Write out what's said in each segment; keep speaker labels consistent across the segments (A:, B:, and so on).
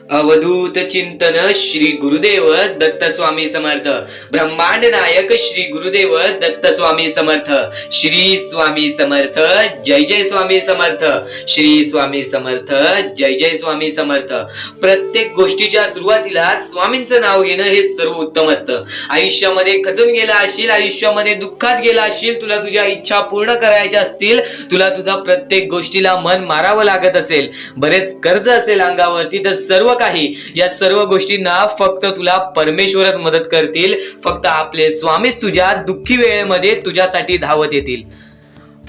A: अवधूत चिंतन श्री गुरुदेव दत्त स्वामी समर्थ। ब्रह्मांड नायक श्री गुरुदेव दत्त स्वामी समर्थ। श्री स्वामी समर्थ, जय जय स्वामी समर्थ। श्री स्वामी समर्थ, जय जय स्वामी समर्थ। प्रत्येक गोष्टीच्या सुरुवातीला स्वामींचं नाव घेणं हे सर्व उत्तम असतं। आयुष्यामध्ये खचून गेला असशील, आयुष्यामध्ये दुःखात गेला असशील, तुला तुझ्या इच्छा पूर्ण करायच्या असतील, तुला तुझा प्रत्येक गोष्टीला मन मारावं लागत असेल, बरेच कर्ज असेल अंगावरती, तर सर्व काही या सर्व गोष्टींना फक्त तुला परमेश्वरच मदत करतील। फक्त आपले स्वामीच तुझ्या दुःखी वेळेमध्ये तुझ्यासाठी धावत येतील।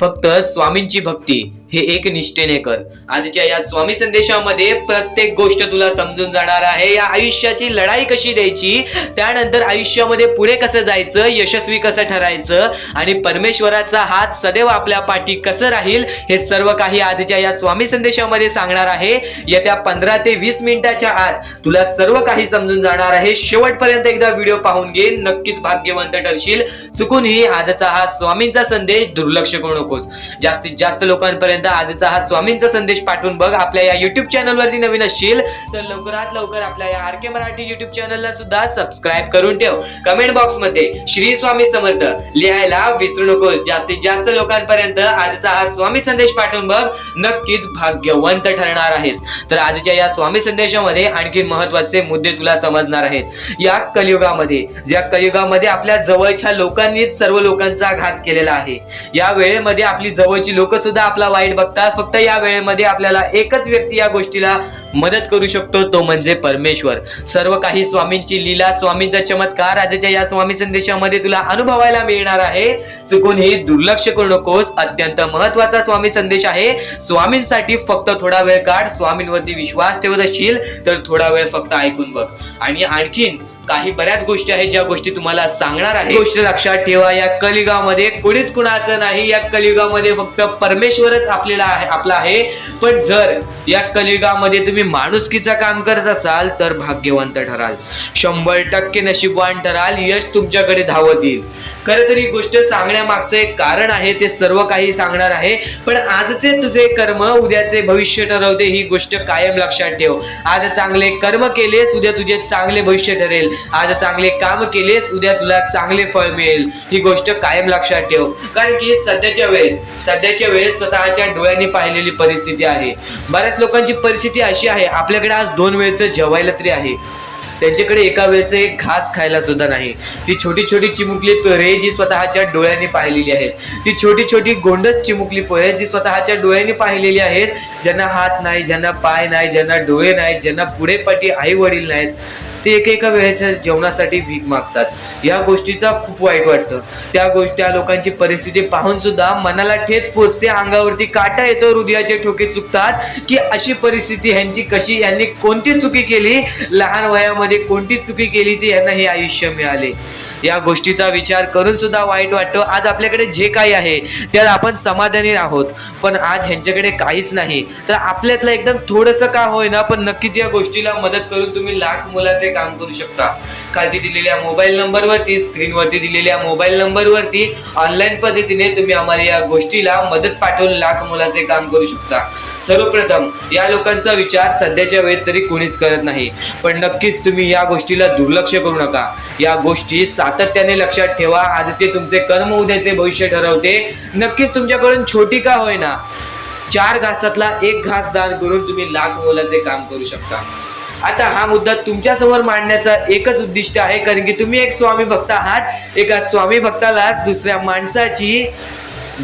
A: फक्त स्वामींची भक्ती हे एक निष्ठेने कर। आजच्या या स्वामी संदेशामध्ये प्रत्येक गोष्ट तुला समजून जाणार आहे। या आयुष्याची लढाई कशी द्यायची, त्यानंतर आयुष्यामध्ये पुढे कसं जायचं, यशस्वी कसं ठरायचं आणि परमेश्वराचा हात सदैव आपल्या पाठी कसं राहील, हे सर्व काही आजच्या या स्वामी संदेशामध्ये सांगणार आहे। येत्या 15 ते 20 मिनिटाच्या आत तुला सर्व काही समजून जाणार आहे। शेवटपर्यंत एकदा व्हिडिओ पाहून घे, नक्कीच भाग्यवंत ठरशील। चुकूनही आजचा हा स्वामींचा संदेश दुर्लक्ष करू नकोस। जास्तीत जास्त लोकांपर्यंत आजचा हा स्वामींचा संदेश पाठवून बघ। आपल्या या युट्यूब चॅनल वरती नवीन असशील तर लवकरात लवकर आपल्या या आरके मराठी युट्यूब चॅनलला सुद्धा सबस्क्राइब करून ठेव। कमेंट बॉक्स मध्ये श्री स्वामी समर्थ लिहायला विसरू नकोस। जास्तीत जास्त लोकांपर्यंत आजचा हा स्वामी संदेश पाठवून बघ, नक्कीच भाग्यवंत ठरणार आहेस। तर आजच्या या स्वामी संदेशामध्ये आणखी महत्त्वाचे मुद्दे तुला समजणार आहेत। या कलियुगामध्ये, ज्या कलियुगामध्ये आपल्या जवळच्या लोकांनीच सर्व लोकांचा घात केलेला आहे, या वेळेमध्ये आपली जवळची लोक सुद्धा आपला वाईट बघतात। फक्त या वेळेमध्ये आपल्याला एकच व्यक्ती या गोष्टीला मदत करू शकतो, तो म्हणजे परमेश्वर। सर्व काही स्वामींची लीला, स्वामींचा चमत्कार आजच्या या स्वामी संदेशामध्ये तुला अनुभवायला मिळणार आहे। चुकूनही दुर्लक्ष करू नकोस। अत्यंत महत्त्वाचा स्वामी संदेश आहे। स्वामींसाठी फक्त थोडा वेळ काढ। स्वामींवरती विश्वास ठेवत असशील तर थोडा वेळ फक्त ऐकून बघ। आणि आणखीन काही बऱ्याच गोष्टी आहेत ज्या गोष्टी तुम्हाला सांगणार आहे। गोष्ट लक्षात ठेवा, या कलियुगामध्ये कोणीच कुणाचं नाही। या कलियुगामध्ये फक्त परमेश्वरच आपला आहे। पण जर या कलियुगामध्ये तुम्ही माणुसकीचं काम करत असाल तर भाग्यवंत ठराल, 100% नशीबवान ठराल, यश तुमच्याकडे धावत येईल। खरं तरी गोष्ट सांगण्यामागचं एक कारण आहे, ते सर्व काही सांगणार आहे। पण आजचे तुझे कर्म उद्याचे भविष्य ठरवते, ही गोष्ट कायम लक्षात ठेव। आज चांगले कर्म केलेस, उद्या तुझे चांगले भविष्य ठरेल। आज चांगले काम केलेस, उद्या तुला चांगले फळ मिळेल, ही गोष्ट कायम लक्षात ठेव। कारण की सध्याच्या वेळेत स्वतःच्या डोळ्यांनी पाहिलेली परिस्थिती आहे। बऱ्याच लोकांची परिस्थिती अशी आहे, आपल्याकडे आज 2 वेळचं जेवायला तरी आहे, त्यांच्याकडे एका वेळचं एक घास खायला सुद्धा नाही। ती छोटी छोटी चिमुकली पोरे जी स्वतःच्या डोळ्यांनी पाहिलेली आहेत, ती छोटी छोटी गोंडस चिमुकली पोरे जी स्वतःच्या डोळ्यांनी पाहिलेली आहेत, ज्यांना हात नाही, ज्यांना पाय नाही, ज्यांना डोळे नाही, ज्यांना पुढे पाठी आई वडील नाहीत, ते एका वेळेच्या जेवणासाठी भीक मागतात। या गोष्टीचा खूप वाईट वाटतं। त्या लोकांची परिस्थिती पाहून सुद्धा मनाला ठेच पोचते, अंगावरती काटा येतो, हृदयाचे ठोके चुकतात की अशी परिस्थिती ह्यांची कशी, यांनी कोणती चुकी केली, लहान वयामध्ये कोणती चुकी केली ती यांना हे आयुष्य मिळाले। या गोष्टीचा विचार करून सुद्धा वाईट वाटतं। आज आपल्याकडे जे काही आहे त्यात आपण समाधानी आहोत, पण आज ह्यांच्याकडे काहीच नाही। तर आपल्यातलं एकदम थोडंसं का होईना, पण नक्कीच या गोष्टीला मदत करून तुम्ही लाख मोलाचे काम करू शकता। खाली दिलेल्या मोबाईल नंबरवरती, स्क्रीनवरती दिलेल्या मोबाईल नंबरवरती ऑनलाईन पद्धतीने तुम्ही आम्हाला या गोष्टीला मदत पाठवून लाख मोलाचे काम करू शकता। सर्वप्रथम या लोकांचा विचार सध्याच्या वेळेत तरी कोणीच करत नाही, पण नक्कीच तुम्ही या गोष्टीला दुर्लक्ष करू नका। या गोष्टी सातत्याने लक्षात ठेवा। आज ते तुमचे कर्म उद्याचे भविष्य ठरवते। नक्कीच तुमच्याकडून छोटी का होईना, 4 घासातला 1 घास दान करून तुम्ही लाख मोलाचे काम करू शकता। आता हा मुद्दा तुमच्या समोर मांडण्याचा एकच उद्दिष्ट आहे, कारण की तुम्ही एक स्वामी भक्त आहात। एका स्वामी भक्तालाच दुसऱ्या माणसाची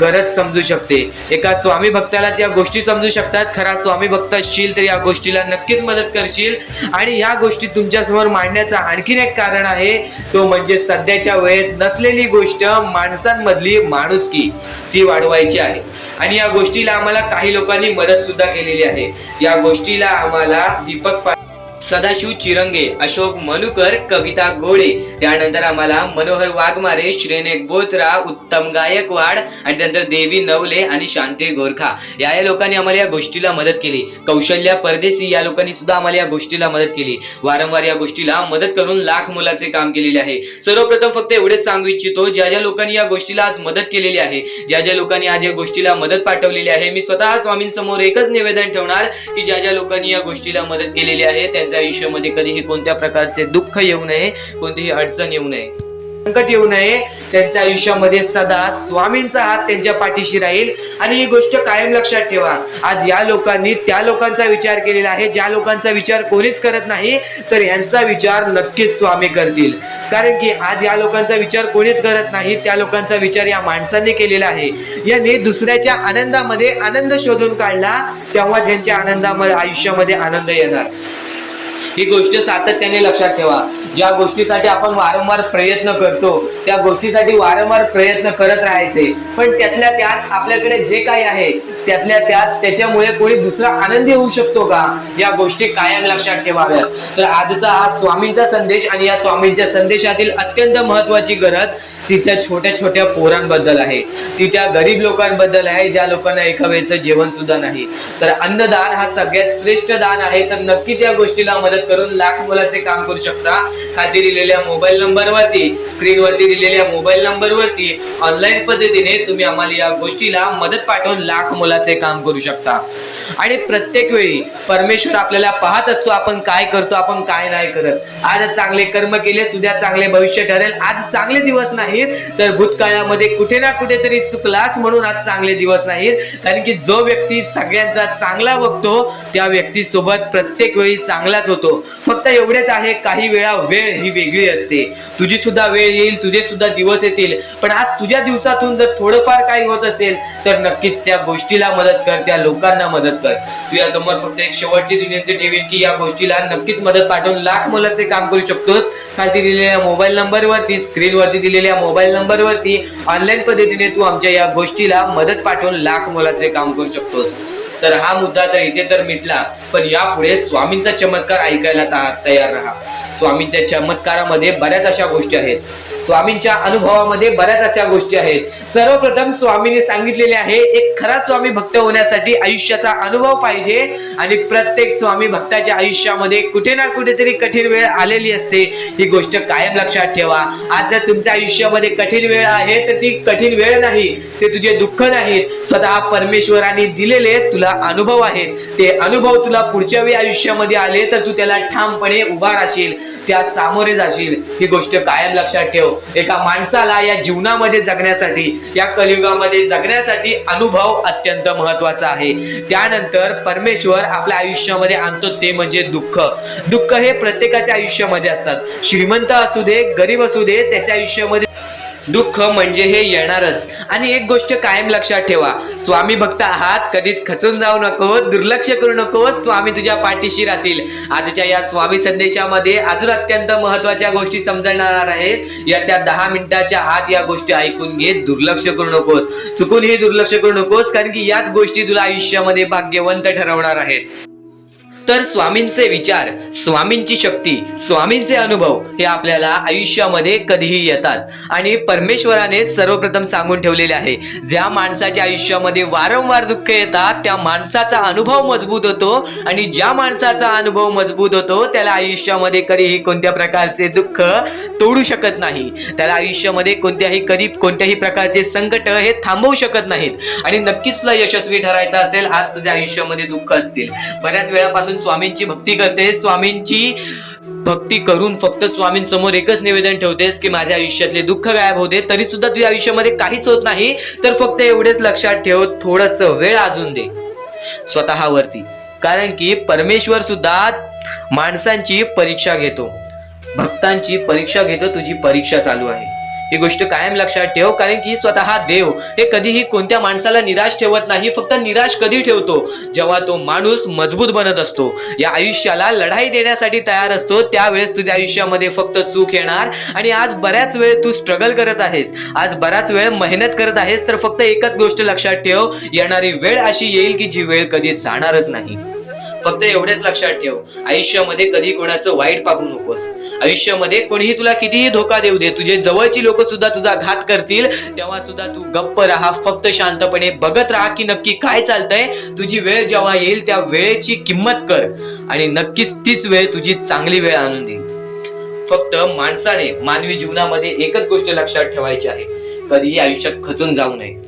A: गरज समजू शकते, एका स्वामी भक्ताला या गोष्टी समजू शकतात। खरा स्वामी भक्त असशील तर या गोष्टीला नक्कीच मदत करशील। आणि या गोष्टी तुमच्या समोर मांडण्याचा आणखीन एक कारण आहे, तो म्हणजे सध्याच्या वेळेत नसलेली गोष्ट, माणसांमधली माणुसकी, ती वाढवायची आहे। आणि या गोष्टीला आम्हाला काही लोकांनी मदत सुद्धा केलेली आहे। या गोष्टीला आम्हाला दीपक सदाशिव चिरंगे, अशोक मनुकर, कविता गोळे, त्यानंतर आम्हाला मनोहर वाघमारे, श्रेनेक बोत्रा, उत्तम गायकवाड आणि त्यानंतर देवी नवले आणि शांती गोरखा या लोकांनी आम्हाला या गोष्टीला मदत केली। कौशल्या परदेशी या लोकांनी सुद्धा आम्हाला या गोष्टीला मदत केली। वारंवार या गोष्टीला मदत करून लाख मोलाचे काम केलेले आहे। सर्वप्रथम फक्त एवढेच सांगू इच्छितो, ज्या लोकांनी या गोष्टीला आज मदत केलेली आहे, ज्या लोकांनी आज या गोष्टीला मदत पाठवलेली आहे, मी स्वतः स्वामींसमोर एकच निवेदन ठेवणार की ज्या लोकांनी या गोष्टीला मदत केलेली आहे त्यांचा त्यांच्या आयुष्यामध्ये कधीही कोणत्या प्रकारचे दुःख येऊ नये, कोणतीही अडचण येऊ नये, संकट येऊ नये. त्यांच्या आयुष्यामध्ये सदा स्वामींचा हात त्यांच्या पाठीशी राहील. आणि ही गोष्ट कायम लक्षात ठेवा. आज या लोकांनी त्या लोकांचा विचार केलेला आहे ज्या लोकांचा विचार कोणीच करत नाही, तर यांचा विचार नक्कीच स्वामी करतील. कारण की आज या लोकांचा विचार कोणीच करत नाही, त्या लोकांचा विचार या माणसांनी केलेला आहे. याने दुसऱ्याच्या आनंदामध्ये आनंद शोधून काढला, तेव्हा ज्यांच्या आनंदामध्ये आयुष्यामध्ये आनंद येणार. ही गोष्ट सातत्याने लक्षात ठेवा. ज्या गोष्टीसाठी आपण वारंवार प्रयत्न करतो त्या गोष्टीसाठी वारंवार प्रयत्न करत राहायचे, पण त्यातल्या त्यात आपल्याकडे जे काही आहे त्यातल्या त्यात त्याच्यामुळे कोणी दुसरा आनंदी होऊ शकतो का, या गोष्टी कायम लक्षात ठेवाव्यात. तर आजचा हा स्वामींचा संदेश आणि या स्वामींच्या संदेशातील अत्यंत महत्वाची गरज ती त्या छोट्या छोट्या पोरांबद्दल आहे, ती त्या गरीब लोकांबद्दल आहे ज्या लोकांना एका वेळचं जेवण सुद्धा नाही. तर अन्नदान हा सगळ्यात श्रेष्ठ दान आहे. तर नक्कीच या गोष्टीला मदत करून लाख मोलाचे काम करू शकता. खाली दिलेल्या मोबाईल नंबरवरती, स्क्रीनवरती दिलेल्या मोबाईल नंबरवरती ऑनलाईन पद्धतीने तुम्ही आम्हाला या गोष्टीला मदत पाठवून लाख मोलाचे काम करू शकता. आणि प्रत्येक वेळी परमेश्वर आपल्याला पाहत असतो आपण काय करतो, आपण काय नाही करत. आज चांगले कर्म केले, उद्या चांगले भविष्य ठरेल. आज चांगले दिवस नाहीत तर भूतकाळामध्ये कुठे ना कुठेतरी चुकलास म्हणून आज चांगले दिवस नाहीत. कारण की जो व्यक्ती सगळ्यांचा चांगला बघतो त्या व्यक्ती सोबत प्रत्येक वेळी चांगलाच होतो. फक्त एवढेच आहे, काही वेळा वेळ ही वेगळी असते. तुझी सुद्धा वेळ येईल, तुझे सुद्धा दिवस येतील, पण आज तुझ्या दिवसातून जर थोडंफार काही होत असेल तर नक्कीच त्या गोष्टीला मदत कर, त्या लोकांना मदत कर. तुझ्या समोर फक्त एक शेवटची विनंती ठेवीन की या गोष्टीला नक्कीच मदत पाठवून लाख मोलाचे काम करू शकतोस. खाली दिलेल्या मोबाईल नंबरवरती, स्क्रीनवरती दिलेल्या मोबाईल नंबरवरती ऑनलाईन पद्धतीने तू आमच्या या गोष्टीला मदत पाठवून लाख मोलाचे काम करू शकतोस. तर हा मुद्दा तर इथे तर मिटला, पण यापुढे स्वामींचा चमत्कार ऐकायला तयार राहा. स्वामींच्या चमत्कारामध्ये बऱ्याच अशा गोष्टी आहेत, स्वामींच्या अनुभवामध्ये बऱ्याच अशा गोष्टी आहेत. सर्वप्रथम स्वामींनी सांगितलेले आहे एक खरा स्वामी भक्त होण्यासाठी आयुष्याचा अनुभव पाहिजे. आणि प्रत्येक स्वामी भक्ताच्या आयुष्यामध्ये कुठे ना कुठेतरी कठीण वेळ आलेली असते. ही गोष्ट कायम लक्षात ठेवा. आज जर तुमच्या आयुष्यामध्ये कठीण वेळ आहे तर ती कठीण वेळ नाही, ते तुझे दुःख नाहीत, स्वतः परमेश्वराने दिलेले तुला अनुभव आहेत. ते अनुभव तुला पुढच्या वेळी आयुष्यामध्ये आले तर तू त्याला ठामपणे उभा राहशील, त्या सामोरे जाशील. ही गोष्ट कायम लक्षात ठेव. एका माणसाला या जीवनामध्ये जगण्यासाठी, या कलियुगामध्ये जगण्यासाठी अनुभव अत्यंत महत्वाचा आहे. त्यानंतर परमेश्वर आपल्या आयुष्यामध्ये आणतो ते म्हणजे दुःख. दुःख हे प्रत्येकाच्या आयुष्यामध्ये असतात. श्रीमंत असू दे, गरीब असू दे, त्याच्या आयुष्यामध्ये दुःख म्हणजे हे येणारच. आणि एक गोष्ट कायम लक्षात ठेवा, स्वामी भक्त आहात, कधीच खचून जाऊ नको, दुर्लक्ष करू नको. स्वामी तुझ्या पाठीशी राहतील. आजच्या या स्वामी संदेशामध्ये अजून अत्यंत महत्वाच्या गोष्टी समजणार आहेत. या त्या 10 मिनिटाच्या आत या गोष्टी ऐकून घे, दुर्लक्ष करू नकोस, चुकूनही दुर्लक्ष करू नकोस, कारण की याच गोष्टी तुला आयुष्यामध्ये भाग्यवंत ठरवणार आहेत. तर स्वामींचे विचार, स्वामींची शक्ती, स्वामींचे अनुभव हे आपल्याला आयुष्यामध्ये कधीही येतात. आणि परमेश्वराने सर्वप्रथम सांगून ठेवलेले आहे, ज्या माणसाच्या आयुष्यामध्ये वारंवार दुःख येतात त्या माणसाचा अनुभव मजबूत होतो. आणि ज्या माणसाचा अनुभव मजबूत होतो त्याला आयुष्यामध्ये कधीही कोणत्या प्रकारचे दुःख तोडू शकत नाही. त्याला आयुष्यामध्ये कोणत्याही प्रकारचे संकट हे थांबवू शकत नाहीत. आणि नक्कीच तुला यशस्वी ठरायचं असेल, आज तुझ्या आयुष्यामध्ये दुःख असतील, बऱ्याच वेळापासून स्वामींची भक्ती करते, स्वामींची भक्ती करून फक्त स्वामींसमोर एकच निवेदन ठेवतेस की माझ्या आयुष्यातले दुःख गायब होते, तरी सुद्धा तुझ्या आयुष्यामध्ये काहीच होत नाही, तर फक्त एवढेच लक्षात ठेव, थोडस वेळ अजून दे स्वतःवरती. कारण की परमेश्वर सुद्धा माणसांची परीक्षा घेतो, भक्तांची परीक्षा घेतो. तुझी परीक्षा चालू आहे, ही गोष्ट कायम लक्षात ठेव. कारण की स्वतः देव हे कधीही कोणत्या माणसाला निराश ठेवत नाही. फक्त निराश कधी ठेवतो, जेव्हा तो माणूस मजबूत बनत असतो, या आयुष्याला लढाई देण्यासाठी तयार असतो, त्यावेळेस तुझ्या आयुष्यामध्ये फक्त सुख येणार. आणि आज बऱ्याच वेळ तू स्ट्रगल करत आहेस, आज बराच वेळ मेहनत करत आहेस, तर फक्त एकच गोष्ट लक्षात ठेव, येणारी वेळ अशी येईल की जी वेळ कधी जाणारच नाही. फक्त एवढेच लक्षात ठेव, आयुष्यामध्ये कधी कोणाचं वाईट पाहू नकोस. आयुष्यामध्ये कोणीही तुला कितीही धोका देऊ दे, तुझे जवळची लोक सुद्धा तुझा घात करतील, तेव्हा सुद्धा तू गप्प राहा, फक्त शांतपणे बघत राहा की नक्की काय चालतंय. तुझी वेळ जेव्हा येईल त्या वेळेची किंमत कर आणि नक्कीच तीच वेळ तुझी चांगली वेळ आणून देईल. फक्त माणसाने मानवी जीवनामध्ये एकच गोष्ट लक्षात ठेवायची आहे, कधीही आयुष्यात खचून जाऊ नये.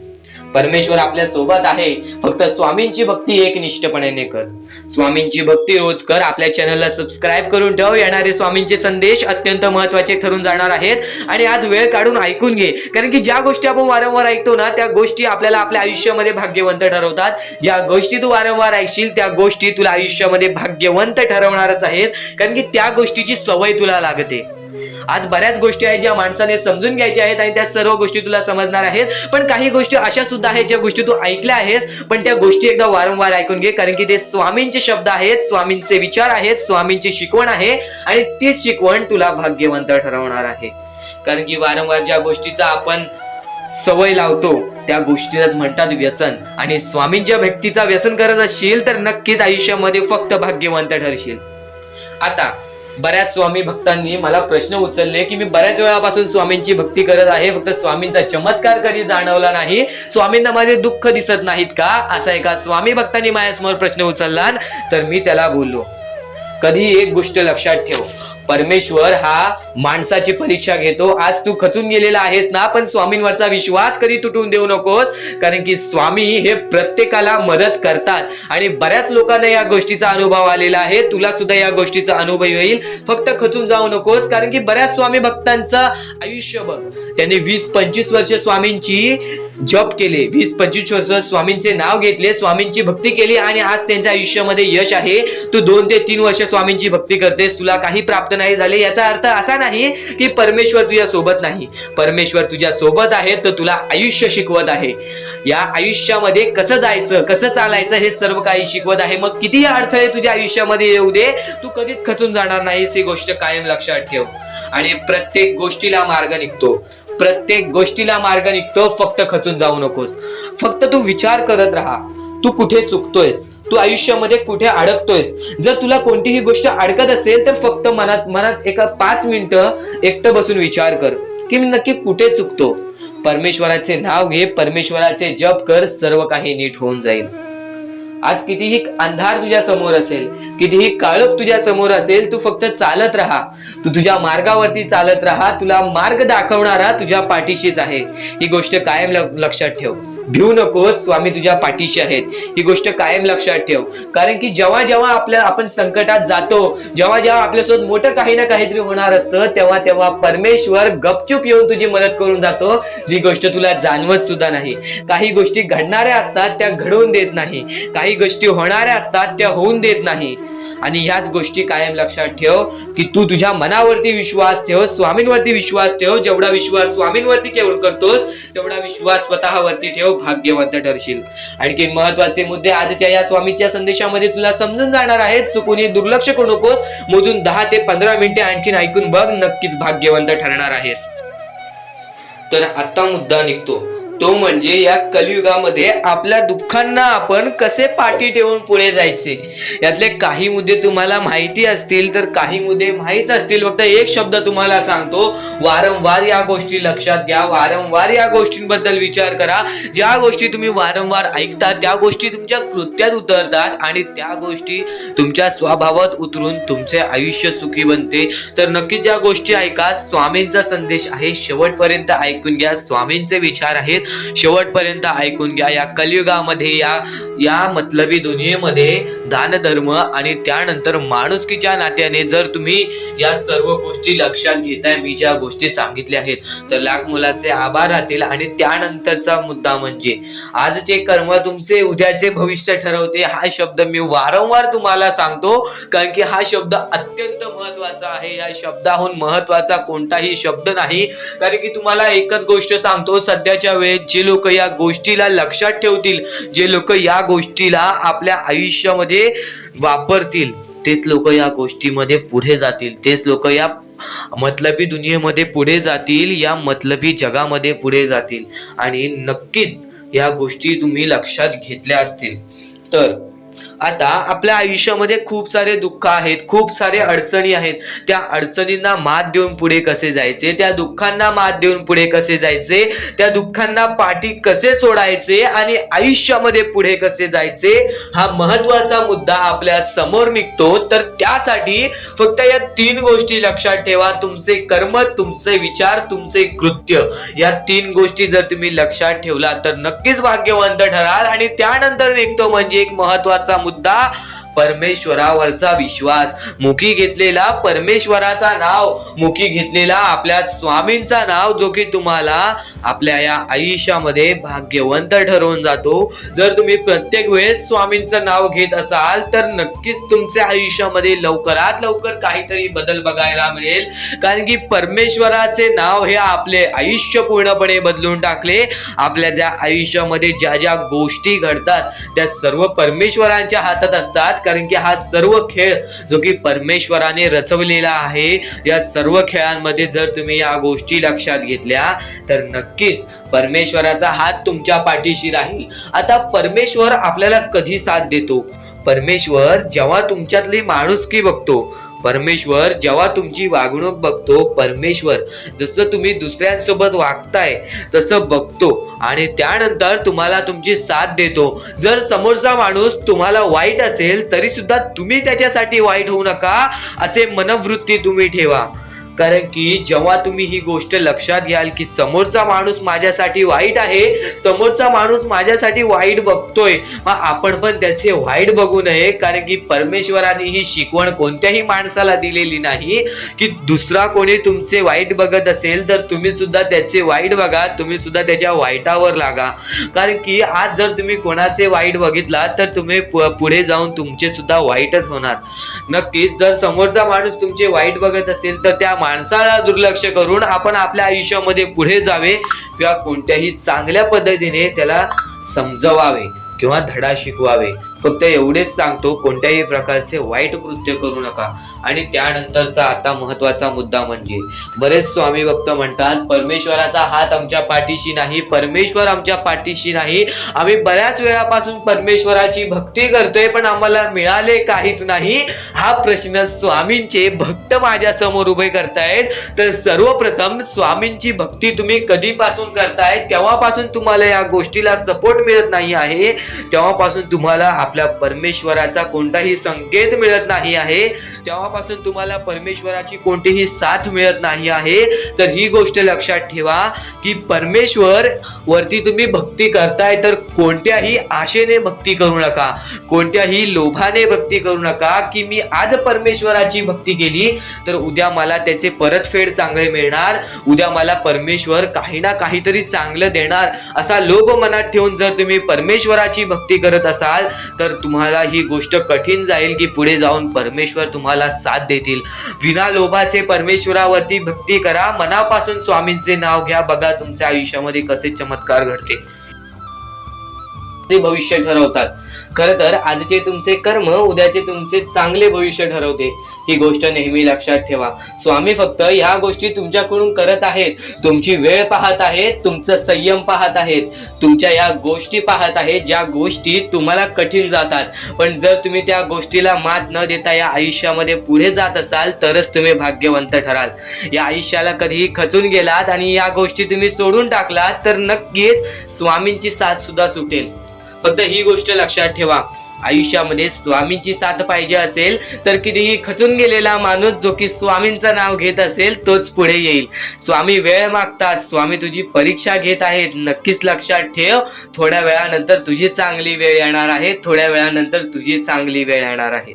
A: परमेश्वर आपल्या सोबत आहे. फक्त स्वामींची भक्ती एकनिष्ठपणे कर. स्वामींची भक्ती रोज कर. आपल्या चॅनलला सबस्क्राईब करून ठेव. येणारे स्वामींचे संदेश अत्यंत महत्वाचे ठरून जाणार आहेत आणि आज वेळ काढून ऐकून घे. कारण की ज्या गोष्टी आपण वारंवार ऐकतो ना, त्या गोष्टी आपल्याला आपल्या आयुष्यामध्ये भाग्यवंत ठरवतात. ज्या गोष्टी तू वारंवार ऐकशील त्या गोष्टी तुला आयुष्यामध्ये भाग्यवंत ठरवणारच आहेत. कारण की त्या गोष्टीची सवय तुला लागते. आज बऱ्याच गोष्टी आहेत ज्या माणसाने समजून घ्यायच्या आहेत आणि त्या सर्व गोष्टी तुला समजणार आहेत. पण काही गोष्टी अशा सुद्धा आहेत ज्या गोष्टी तू ऐकल्या आहेस, पण त्या गोष्टी एकदा वारंवार ऐकून घे. कारण की ते स्वामींचे शब्द आहेत, स्वामींचे विचार आहेत, स्वामींची शिकवण आहे आणि तीच शिकवण तुला भाग्यवंत ठरवणार आहे. कारण की वारंवार ज्या गोष्टीचा आपण सवय लावतो त्या गोष्टीलाच म्हणतात व्यसन. आणि स्वामींच्या भक्तीचा व्यसन करत असशील तर नक्कीच आयुष्यामध्ये फक्त भाग्यवंत ठरशील. आता बऱ्याच स्वामी भक्तांनी मला प्रश्न उचलले की मी बऱ्याच वेळापासून स्वामींची भक्ती करत आहे, फक्त स्वामींचा चमत्कार कधी जाणवला नाही, स्वामींना माझे दुःख दिसत नाहीत का, असा एका स्वामी भक्तांनी माझ्यासमोर प्रश्न उचलला. तर मी त्याला बोललो, कधी एक गोष्ट लक्षात ठेव, परमेश्वर हा माणसाची परीक्षा घेतो. आज तू खचून गेलेला आहेस ना, पण स्वामींवरचा विश्वास कधी तुटून देऊ नकोस. कारण की स्वामी हे प्रत्येकाला मदत करतात आणि बऱ्याच लोकांना या गोष्टीचा अनुभव आलेला आहे. तुला सुद्धा या गोष्टीचा अनुभव येईल. फक्त खचून जाऊ नकोस. कारण की बऱ्याच स्वामी भक्तांचं आयुष्य बघ, त्यांनी 20-25 वर्ष स्वामींची जप केले, 20-25 वर्ष स्वामींचे नाव घेतले, स्वामींची भक्ती केली आणि आज त्यांच्या आयुष्यामध्ये यश आहे. तू 2 ते 3 वर्ष स्वामींची भक्ती करतेस, तुला काही प्राप्त नाही झाले, याचा अर्थ असा नाही की परमेश्वर तुझ्या सोबत नाही. परमेश्वर तुझ्या सोबत आहे, तर तुला आयुष्य शिकवत आहे. या आयुष्यामध्ये कसं जायचं, कसं चालायचं हे सर्व काही शिकवत आहे. मग कितीही अडथळे तुझ्या आयुष्यामध्ये येऊ दे, तू कधीच खचून जाणार नाहीस. ही गोष्ट कायम लक्षात ठेव. आणि प्रत्येक गोष्टीला मार्ग निघतो, प्रत्येक गोष्टीला मार्ग निघतो. फक्त खचून जाऊ नकोस. फक्त तू विचार करत राहा, तू कुठे चुकतोयस, तू आयुष्यामध्ये कुठे अडकतोयस. जर तुला कोणतीही गोष्ट अडकत असेल तर फक्त मनात एका 5 मिनिटं एकटं बसून विचार कर की मी नक्की कुठे चुकतो. परमेश्वराचे नाव घे, परमेश्वराचे जप कर, सर्व काही नीट होऊन जाईल. आज कितीही अंधार तुझ्या समोर असेल, कितीही काळोख तुझ्या समोर असेल, तू फक्त चालत राहा. तू तुझ्या मार्गावरती चालत राहा. तुला मार्ग दाखवणारा तुझ्या पाठीशीच आहे. ही गोष्ट कायम लक्षात ठेव. भिऊ नकोस, स्वामी तुझ्या पाठीशी आहेत. ही गोष्ट कायम लक्षात ठेव. कारण की जेव्हा जेव्हा आपण संकटात जातो, जेव्हा जेव्हा आपल्यासोबत मोठं काही ना काहीतरी होणार असतं, तेव्हा तेव्हा परमेश्वर गपचूप येऊन तुझी मदत करून जातो, जी गोष्ट तुला जाणवत सुद्धा नाही. काही गोष्टी घडणाऱ्या असतात त्या घडवून देत नाही, काही गोष्टी होणाऱ्या असतात त्या होऊन देत नाही. आणि ह्याच गोष्टी कायम लक्षात ठेव की तू तुझ्या मनावरती विश्वास ठेव, स्वामींवरती विश्वास ठेव. जेवढा विश्वास स्वामींवरती केवळ करतोस तेवढा विश्वास स्वतःवरती ठेव, भाग्यवंत ठरशील. आणखी महत्वाचे मुद्दे आजच्या या स्वामीच्या संदेशामध्ये तुला समजून जाणार आहेत. चुकूनही दुर्लक्ष करू नकोस. मोजून 10 ते 15 मिनिटे आणखीन ऐकून बघ, नक्कीच भाग्यवंत ठरणार आहेस. तर आता मुद्दा निघतो, तो म्हणजे या कलियुगामध्ये आपल्या दुःखांना आपण कसे पाठी ठेवून पुढे जायचे. यातले काही मुद्दे तुम्हाला माहिती असतील तर काही मुद्दे माहित असतील. फक्त एक शब्द तुम्हाला सांगतो, वारंवार या गोष्टी लक्षात घ्या, वारंवार या गोष्टींबद्दल विचार करा. ज्या गोष्टी तुम्ही वारंवार ऐकता त्या गोष्टी तुमच्या कृत्यात उतरतात आणि त्या गोष्टी तुमच्या स्वभावात उतरून तुमचे आयुष्य सुखी बनते. तर नक्कीच या गोष्टी ऐका. स्वामींचा संदेश आहे, शेवटपर्यंत ऐकून घ्या. स्वामींचे विचार आहेत, शेवटपर्यंत ऐकून घ्या. या कलियुगामध्ये या मतलबी दुनियेमध्ये दान धर्म आणि त्यानंतर माणुसकीच्या नात्याने जर तुम्ही या सर्व गोष्टी लक्षात घेताय, मी ज्या गोष्टी सांगितल्या आहेत, तर लाख मुलाचे आभार राहतील. आणि त्यानंतरचा मुद्दा म्हणजे आजचे कर्म तुमचे उद्याचे भविष्य ठरवते. हा शब्द मी वारंवार तुम्हाला सांगतो, कारण की हा शब्द अत्यंत महत्वाचा आहे. या शब्दाहून महत्वाचा कोणताही शब्द नाही. कारण की तुम्हाला एकच गोष्ट सांगतो, सध्याच्या वेळेत जे लोक या गोष्टीला लक्षात ठेवतील, जे लोक या गोष्टीला आपल्या आयुष्यामध्ये वापरतील, तेच लोक या गोष्टीमध्ये पुढे जातील, तेच लोक या मतलबी दुनियेमध्ये पुढे जातील, या मतलबी जगामध्ये पुढे जातील. आणि नक्कीच या गोष्टी तुम्ही लक्षात घेतल्या असतील तर आता आपल्या आयुष्यामध्ये खूप सारे दुःख आहेत, खूप सारे अडचणी आहेत. त्या अडचणींना मात देऊन पुढे कसे जायचे, त्या दुःखांना मात देऊन पुढे कसे जायचे, त्या दुःखांना पाठी कसे सोडायचे आणि आयुष्यामध्ये पुढे कसे जायचे, हा महत्वाचा मुद्दा आपल्या समोर निघतो. तर त्यासाठी फक्त या 3 गोष्टी लक्षात ठेवा. तुमचे कर्म, तुमचे विचार, तुमचे कृत्य, या 3 गोष्टी जर तुम्ही लक्षात ठेवला तर नक्कीच भाग्यवंत ठराल. आणि त्यानंतर निघतो म्हणजे एक महत्वाचा मुद्दा, परमेश्वरावरचा विश्वास. मुखी घेतलेला परमेश्वराचा नाव, मुखी घेतलेला आपल्या स्वामींचा नाव, जो की तुम्हाला आपल्या या आयुष्यामध्ये भाग्यवंत ठरवून जातो. जर तुम्ही प्रत्येक वेळेस स्वामींचं नाव घेत असाल तर नक्कीच तुमच्या आयुष्यामध्ये लवकरात लवकर काहीतरी बदल बघायला मिळेल. कारण की परमेश्वराचे नाव हे आपले आयुष्य पूर्णपणे बदलून टाकले. आपल्या ज्या आयुष्यामध्ये ज्या ज्या गोष्टी घडतात त्या सर्व परमेश्वरांच्या हातात असतात. कारण की हा सर्व खेळ जो की परमेश्वराने रचवलेला आहे, या सर्व खेळांमध्ये जर तुम्ही या गोष्टी लक्षात घेतल्या तर नक्कीच परमेश्वराचा हात तुमच्या पाठीशी राहील. आता परमेश्वर आपल्याला कधी साथ देतो? परमेश्वर जेव्हा तुमच्यातली माणुसकी बघतो, परमेश्वर जेव्हा तुमची वागणूक बघतो, परमेश्वर जसं तुम्ही दुसऱ्यांसोबत वागताय तसं बघतो आणि त्यानंतर तुम्हाला तुमची साथ देतो. जर समोरचा माणूस तुम्हाला वाईट असेल तरी सुद्धा तुम्ही त्याच्यासाठी वाईट होऊ नका, असे मनोवृत्ती तुम्ही ठेवा. कारण की जेव्हा तुम्ही ही गोष्ट लक्षात घ्याल की समोरचा माणूस माझ्यासाठी वाईट आहे, समोरचा माणूस माझ्यासाठी वाईट बघतोय, मग आपण पण त्याचे वाईट बघू नये. कारण की परमेश्वराने ही शिकवण कोणत्याही माणसाला दिलेली नाही की दुसरा कोणी तुमचे वाईट बघत असेल तर तुम्ही सुद्धा त्याचे वाईट बघा, तुम्ही सुद्धा त्याच्या वाईटावर लागा. कारण की आज जर तुम्ही कोणाचे वाईट बघितला तर तुम्ही पुढे जाऊन तुमचे सुद्धा वाईटच होणार. नक्कीच जर समोरचा माणूस तुमचे वाईट बघत असेल तर त्या माणसाला दुर्लक्ष करून आपण आपल्या आयुष्यामध्ये पुढे जावे किंवा कोणत्याही चांगल्या पद्धतीने त्याला समजवावे किंवा धडा शिकवावे. फक्त एवढेच सांगतो, कोणत्याही प्रकारचे वाईट कृत्य करू नका. आणि त्यानंतरचा आता महत्वाचा मुद्दा म्हणजे बरेच स्वामी भक्त म्हणतात परमेश्वराचा हात आमच्या पाठीशी नाही, परमेश्वर आमच्या पाठीशी नाही. आम्ही बऱ्याच वेळापासून परमेश्वराची भक्ती करतोय पण आम्हाला मिळाले काहीच नाही. हा प्रश्न स्वामींचे भक्त माझ्या समोर उभे करतायत. तर सर्वप्रथम स्वामींची भक्ती तुम्ही कधीपासून करताय, तेव्हापासून तुम्हाला या गोष्टीला सपोर्ट मिळत नाही आहे, तेव्हापासून तुम्हाला आपल्या परमेश्वराचा कोणताही संकेत मिळत नाही आहे, तेव्हापासून तुम्हाला परमेश्वराची कोणतीही साथ मिळत नाही आहे. तर ही गोष्ट लक्षात ठेवा की परमेश्वर वरती तुम्ही भक्ती करताय तर कोणत्याही आशेने भक्ती करू नका, कोणत्याही लोभाने भक्ती करू नका की मी आज परमेश्वराची भक्ती केली तर उद्या मला त्याचे परतफेड चांगले मिळणार, उद्या मला परमेश्वर काही ना काहीतरी चांगलं देणार, असा लोभ मनात ठेवून जर तुम्ही परमेश्वराची भक्ती करत असाल तर तुम्हाला ही गोष्ट कठीण जाईल की पुढे जाऊन परमेश्वर तुम्हाला साथ देतील. विना लोभाचे परमेश्वरावरती भक्ती करा, मनापासून स्वामींचे नाव घ्या, बघा तुमच्या आयुष्यामध्ये कसे चमत्कार घडते. ते भविष्य ठरवतात. खरं तर आजचे तुमचे कर्म उद्याचे तुमचे चांगले भविष्य ठरवते. ही गोष्ट नेहमी लक्षात ठेवा. स्वामी फक्त ह्या गोष्टी तुमच्याकडून करत आहेत, तुमची वेळ पाहत आहेत, तुमचं संयम पाहत आहेत, तुमच्या या गोष्टी पाहत आहेत ज्या गोष्टी तुम्हाला कठीण जातात. पण जर तुम्ही त्या गोष्टीला मात न देता या आयुष्यामध्ये पुढे जात असाल तरच तुम्ही भाग्यवंत ठराल. या आयुष्याला कधीही खचून गेलात आणि या गोष्टी तुम्ही सोडून टाकलात तर नक्कीच स्वामींची साथ सुद्धा सुटेल. फक्त ही गोष्ट लक्षात ठेवा, आयुष्यामध्ये स्वामींची साथ पाहिजे असेल तर कितीही खचून गेलेला माणूस जो की स्वामींचं नाव घेत असेल तोच पुढे येईल. स्वामी वेळ मागतात, स्वामी तुझी परीक्षा घेत आहेत. नक्कीच लक्षात ठेव, थोड्या वेळानंतर तुझी चांगली वेळ येणार आहे, थोड्या वेळानंतर तुझी चांगली वेळ येणार आहे.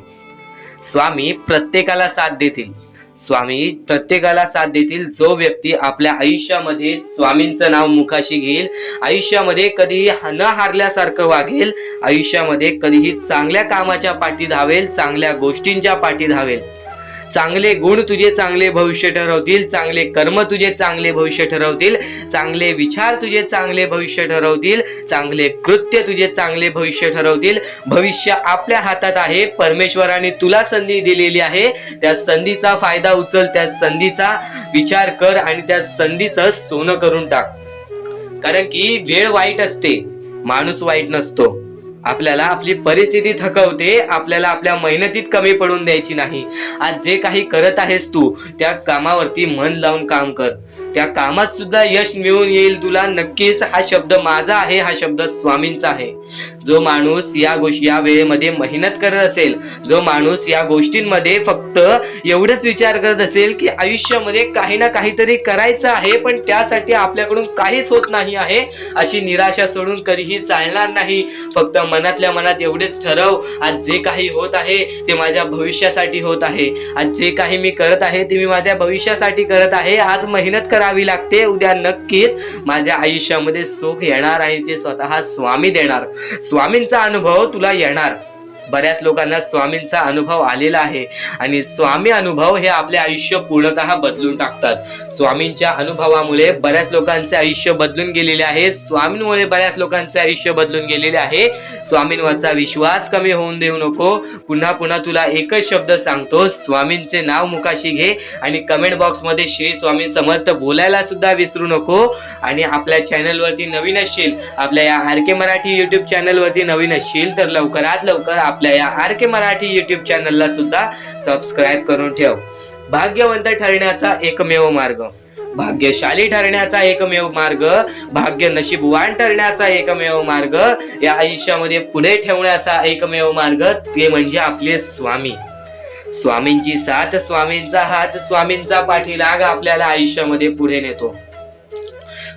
A: स्वामी प्रत्येकाला साथ देतील, स्वामी प्रत्येकाला साथ देतील. जो व्यक्ती आपल्या आयुष्यामध्ये स्वामींचं नाव मुखाशी घेईल, आयुष्यामध्ये कधीही न हारल्यासारखं वागेल, आयुष्यामध्ये कधीही चांगल्या कामाच्या पाठी धावेल, चांगल्या गोष्टींच्या पाठी धावेल. चांगले गुण तुझे चांगले भविष्य ठरवतील, चांगले कर्म तुझे चांगले भविष्य ठरवतील, चांगले विचार तुझे चांगले भविष्य ठरवतील, चांगले कृत्य तुझे चांगले भविष्य ठरवतील. भविष्य आपल्या हातात आहे, परमेश्वराने तुला संधी दिलेली आहे. त्या संधीचा फायदा उचल, त्या संधीचा विचार कर आणि त्या संधीचं सोनं करून टाक. कारण की वेळ वाईट असते, माणूस वाईट नसतो. आपल्याला आपली परिस्थिती थकवते, आपल्याला आपल्या मेहनतीत कमी पडून द्यायची नाही. आज जे काही करत आहेस तू, त्या कामावरती मन लावून काम कर. त्या कामात सुद्धा यश मिळून येईल तुला नक्कीच. हा शब्द माझा आहे, हा शब्द स्वामींचा आहे. जो माणूस या वेळेमध्ये मेहनत करत असेल, जो माणूस या गोष्टींमध्ये फक्त एवढंच विचार करत असेल की आयुष्यामध्ये काही ना काहीतरी करायचं आहे पण त्यासाठी आपल्याकडून काहीच होत नाही आहे, अशी निराशा सोडून कधीही चालणार नाही. फक्त मनातल्या मनात एवढेच ठरव, आज जे काही होत आहे ते माझ्या भविष्यासाठी होत आहे. आज जे काही मी करत आहे ते मी माझ्या भविष्यासाठी करत आहे. आज मेहनत करावी लागते, उद्या नक्कीच माझ्या आयुष्यामध्ये सुख येणार आणि ते स्वतः स्वामी देणार. स्वामींचा अनुभव तुला येणार. बऱ्याच लोकांना स्वामींचा अनुभव आलेला आहे आणि स्वामी अनुभव हे आपले आयुष्य पूर्णतः बदलून टाकतात. स्वामींच्या अनुभवामुळे बऱ्याच लोकांचे आयुष्य बदलून गेलेले आहे. स्वामींमुळे बऱ्याच लोकांचे आयुष्य बदलून गेलेले आहे. स्वामींवरचा विश्वास कमी होऊन देऊ नको. पुन्हा पुन्हा तुला एकच शब्द सांगतो, स्वामींचे नाव मुखाशी घे आणि कमेंट बॉक्स मध्ये श्री स्वामी समर्थ बोलायला सुद्धा विसरू नको. आणि आपल्या चॅनलवरती नवीन असशील, आपल्या या RK मराठी युट्यूब चॅनलवरती नवीन असशील तर लवकरात लवकर आपल्या या RK मराठी युट्यूब चॅनलला सुद्धा सबस्क्राईब करून ठेव. भाग्यवंत ठरण्याचा एकमेव मार्ग, भाग्यशाली ठरण्याचा एकमेव मार्ग, भाग्य नशीबवान ठरण्याचा एकमेव मार्ग, या आयुष्यामध्ये पुढे ठेवण्याचा एकमेव मार्ग ते म्हणजे आपले स्वामी. स्वामींची साथ, स्वामींचा हात, स्वामींचा पाठीलाग आपल्याला आयुष्यामध्ये पुढे नेतो.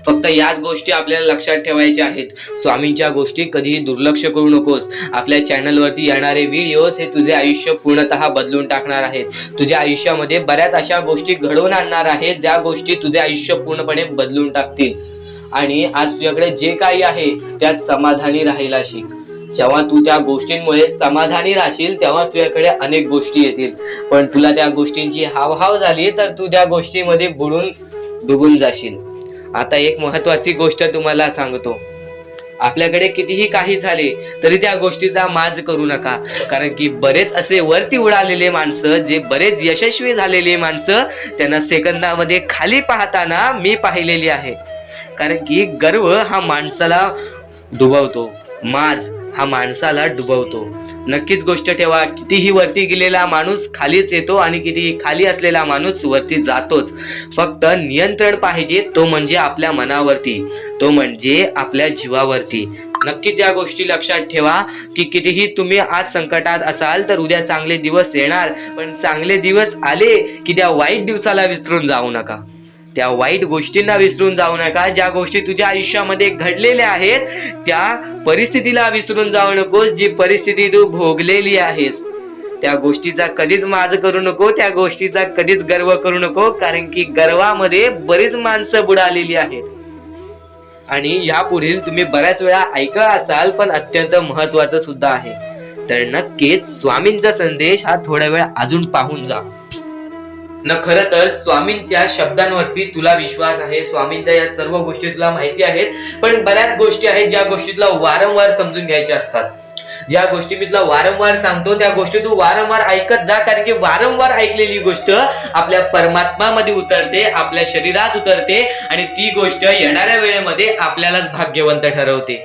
A: फक्त याच गोष्टी आपल्याला लक्षात ठेवायच्या आहेत. स्वामींच्या गोष्टी कधीही दुर्लक्ष करू नकोस. आपल्या चॅनलवरती येणारे व्हिडिओज हे तुझे आयुष्य पूर्णतः बदलून टाकणार आहेत. तुझ्या आयुष्यामध्ये बऱ्याच अशा गोष्टी घडवून आणणार आहेत ज्या गोष्टी तुझे आयुष्य पूर्णपणे बदलून टाकतील. आणि आज तुझ्याकडे जे काही आहे त्यात समाधानी राहायला शिक. जेव्हा तू त्या गोष्टींमुळे समाधानी राहशील तेव्हाच तुझ्याकडे अनेक गोष्टी येतील. पण तुला त्या गोष्टींची हावभाव झाली तर तू त्या गोष्टीमध्ये बुडून डुबून जाशील. आता एक महत्वाची गोष्ट तुम्हाला सांगतो, आपल्याकडे कितीही काही झाले तरी त्या गोष्टीचा माज करू नका. कारण की बरेच असे वरती उडालेले माणसं, जे बरेच यशस्वी झालेले माणसं, त्यांना सेकंदामध्ये खाली पाहताना मी पाहिलेली आहे. कारण की गर्व हा माणसाला डुबवतो, माज हा माणसाला डुबवतो. नक्कीच गोष्ट ठेवा, कितीही वरती गेलेला माणूस खालीच येतो आणि कितीही खाली असलेला माणूस वरती जातोच. फक्त नियंत्रण पाहिजे, तो म्हणजे आपल्या मनावरती, तो म्हणजे आपल्या जीवावरती. नक्कीच या गोष्टी लक्षात ठेवा की कितीही तुम्ही आज संकटात असाल तर उद्या चांगले दिवस येणार. पण चांगले दिवस आले की त्या वाईट दिवसाला विसरून जाऊ नका, त्या वाईट गोष्टींना विसरून जाऊ नका. ज्या गोष्टी तुझ्या आयुष्यामध्ये घडलेल्या आहेत त्या परिस्थितीला विसरून जाऊ नकोस. जी परिस्थिती तू भोगलेली आहेस त्या गोष्टीचा कधीच माज करू नको, त्या गोष्टीचा कधीच गर्व करू नको. कारण की गर्वामध्ये बरीच माणसं बुडालेली आहेत. आणि यापुढील तुम्ही बऱ्याच वेळा ऐकला असाल पण अत्यंत महत्वाचं सुद्धा आहे. तर नक्कीच स्वामींचा संदेश हा थोडा वेळ अजून पाहून जा. खरं तर स्वामींच्या शब्दांवरती तुला विश्वास आहे, स्वामींच्या या सर्व गोष्टी तुला माहिती आहेत. पण बऱ्याच गोष्टी आहेत ज्या गोष्टी तुला वारंवार समजून घ्यायच्या असतात. ज्या गोष्टी मी तुला वारंवार सांगतो त्या गोष्टी तू वारंवार ऐकत जा. कारण की वारंवार ऐकलेली गोष्ट आपल्या परमात्मामध्ये उतरते, आपल्या शरीरात उतरते आणि ती गोष्ट येणाऱ्या वेळेमध्ये आपल्यालाच भाग्यवंत ठरवते.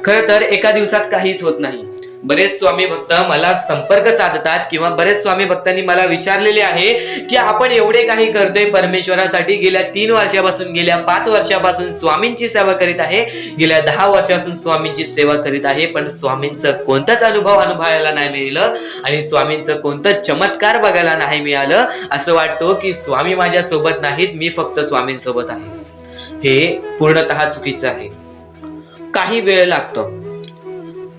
A: खरं तर एका दिवसात काहीच होत नाही. बरेच स्वामी भक्त मला संपर्क साधतात किंवा बरेच स्वामी भक्तांनी मला विचारलेले आहे की आपण एवढे काही करतोय परमेश्वरासाठी, गेल्या 3 वर्षापासून, गेल्या 5 वर्षापासून स्वामींची सेवा करीत आहे, गेल्या 10 वर्षापासून स्वामींची सेवा करीत आहे, पण स्वामींचं कोणताच अनुभव अनुभवायला नाही मिळालं आणि स्वामींचं कोणतं चमत्कार बघायला नाही मिळालं. असं वाटतं की स्वामी माझ्या सोबत नाहीत, मी फक्त स्वामींसोबत आहे. हे पूर्णतः चुकीचं आहे. काही वेळ लागतो,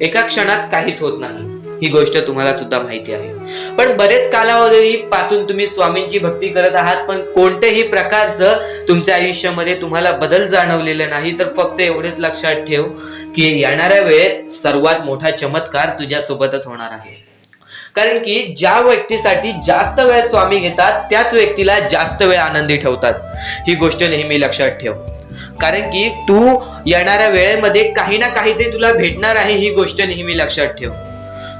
A: एका क्षणात काहीच होत नाही, ही गोष्ट तुम्हाला सुद्धा माहिती आहे. पण बरेच कालावधी पासून तुम्ही स्वामींची भक्ती करत आहात पण कोणत्याही प्रकारचं तुमच्या आयुष्यामध्ये तुम्हाला बदल जाणवलेला नाही. तर फक्त एवढेच लक्षात ठेव की येणाऱ्या वेळेत सर्वात मोठा चमत्कार तुझ्या सोबतच होणार आहे. कारण की ज्या व्यक्तीसाठी जास्त वेळ स्वामी घेतात त्याच व्यक्तीला जास्त वेळ आनंदी ठेवतात. ही गोष्ट नेहमी लक्षात ठेव. कारण की तू येणाऱ्या वेळेमध्ये काही ना काहीतरी तुला भेटणार आहे, ही गोष्ट नेहमी लक्षात ठेव.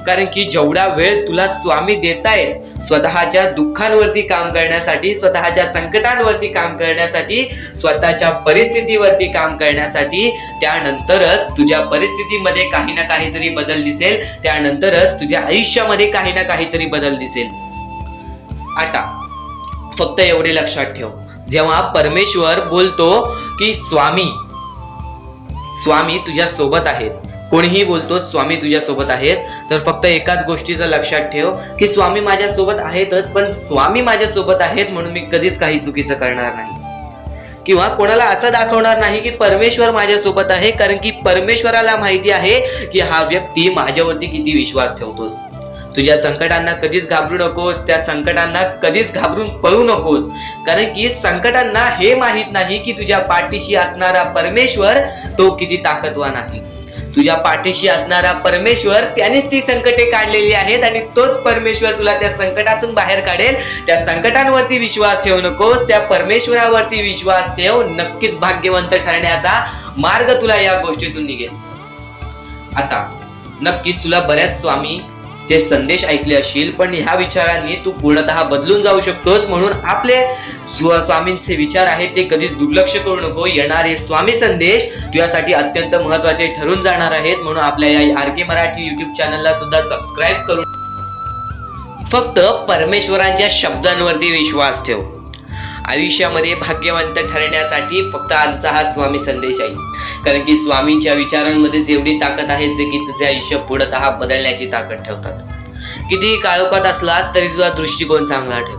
A: कारण की जेवढा वेळ तुला स्वामी देतायत स्वतःच्या दुःखांवरती काम करण्यासाठी, स्वतःच्या संकटांवरती काम करण्यासाठी, स्वतःच्या परिस्थितीवरती काम करण्यासाठी, त्यानंतरच तुझ्या परिस्थितीमध्ये काही ना काहीतरी बदल दिसेल, त्यानंतरच तुझ्या आयुष्यामध्ये काही ना काहीतरी बदल दिसेल. आता फक्त एवढे लक्षात ठेव, जेव्हा परमेश्वर बोलतो की स्वामी तुझ्या सोबत आहेत, कोणीही बोलतो स्वामी तुझ्या सोबत आहेत, तर फक्त एकाच गोष्टीचं लक्षात ठेव की स्वामी माझ्या सोबत आहेतच, पण स्वामी माझ्या सोबत आहेत म्हणून मी कधीच काही चुकीचं करणार नाही किंवा कोणाला असं दाखवणार नाही की परमेश्वर माझ्या सोबत आहे, कारण की परमेश्वराला माहिती आहे की हा व्यक्ती माझ्यावरती किती विश्वास ठेवतोस. तुझ्या संकटांना कधीच घाबरू नकोस, त्या संकटांना कधीच घाबरून पळू नकोस, कारण की संकटांना हे माहित नाही की तुझ्या पाठीशी असणारा परमेश्वर तो किती ताकदवान आहे. तुझ्या पाठीशी असणारा परमेश्वर त्यानेच ती संकटे काढलेली आहेत आणि तोच परमेश्वर तुला त्या संकटातून बाहेर काढेल. त्या संकटांवरती विश्वास ठेवू नकोस, त्या परमेश्वरावरती विश्वास ठेव. नक्कीच भाग्यवंत ठरण्याचा मार्ग तुला या गोष्टीतून निघेल. आता नक्कीच तुला बऱ्याच स्वामीचे संदेश ऐकले असतील, पण ह्या विचारांनी तू पूर्णतः बदलून जाऊ शकतोस. म्हणून आपले स्वामींचे विचार आहेत ते कधीच दुर्लक्ष करू नको. येणारे स्वामी संदेश तुझ्यासाठी अत्यंत महत्वाचे ठरून जाणार आहेत. म्हणून आपल्या या RK मराठी YouTube चॅनलला सुद्धा सबस्क्राईब करून फक्त परमेश्वरांच्या शब्दांवरती विश्वास ठेव. आयुष्यामध्ये भाग्यवंत ठरण्यासाठी फक्त आजचा हा स्वामी संदेश आहे, कारण की स्वामींच्या विचारांमध्ये जेवढी ताकद आहे जे की तुझे आयुष्य पूर्णतः बदलण्याची ताकद ठेवतात. किती काळोखात असलास तरी तुझा दृष्टिकोन चांगला ठेव.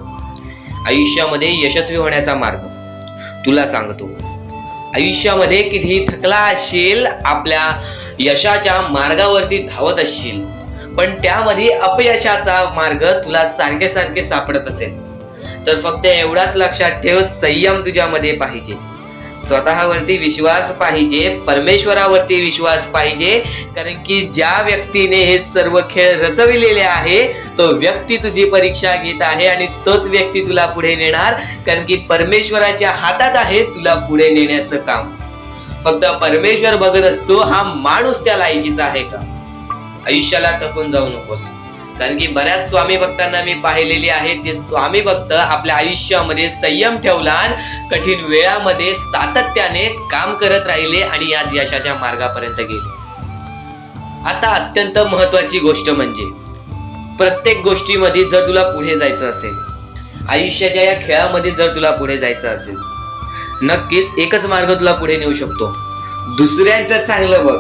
A: आयुष्यामध्ये यशस्वी होण्याचा मार्ग तुला सांगतो. आयुष्यामध्ये कितीही थकला असशील, आपल्या यशाच्या मार्गावरती धावत असशील, पण त्यामध्ये अपयशाचा मार्ग तुला सारखे सारखे सापडत असेल, तर फक्त एवढाच लक्षात ठेव, संयम तुझ्यामध्ये पाहिजे, स्वतःवरती विश्वास पाहिजे, परमेश्वरावरती विश्वास पाहिजे. कारण की ज्या व्यक्तीने हे सर्व खेळ रचविलेले आहे तो व्यक्ती तुझी परीक्षा घेत आहे आणि तोच व्यक्ती तुला पुढे नेणार, कारण की परमेश्वराच्या हातात आहे तुला पुढे नेण्याचं काम. फक्त परमेश्वर बघत असतो हा माणूस त्या लायकीचा आहे का. आयुष्याला थकून जाऊ नकोस, कारण की बऱ्याच स्वामी भक्तांना मी पाहिलेली आहे, ते स्वामी भक्त आपल्या आयुष्यामध्ये संयम ठेवला, कठीण वेळामध्ये सातत्याने काम करत राहिले आणि आज यशाच्या मार्गापर्यंत गेले. आता अत्यंत महत्वाची गोष्ट म्हणजे प्रत्येक गोष्टीमध्ये जर तुला पुढे जायचं असेल, आयुष्याच्या या खेळामध्ये जर तुला पुढे जायचं असेल, नक्कीच एकच मार्ग तुला पुढे नेऊ शकतो. दुसऱ्यांचं चांगलं बघ.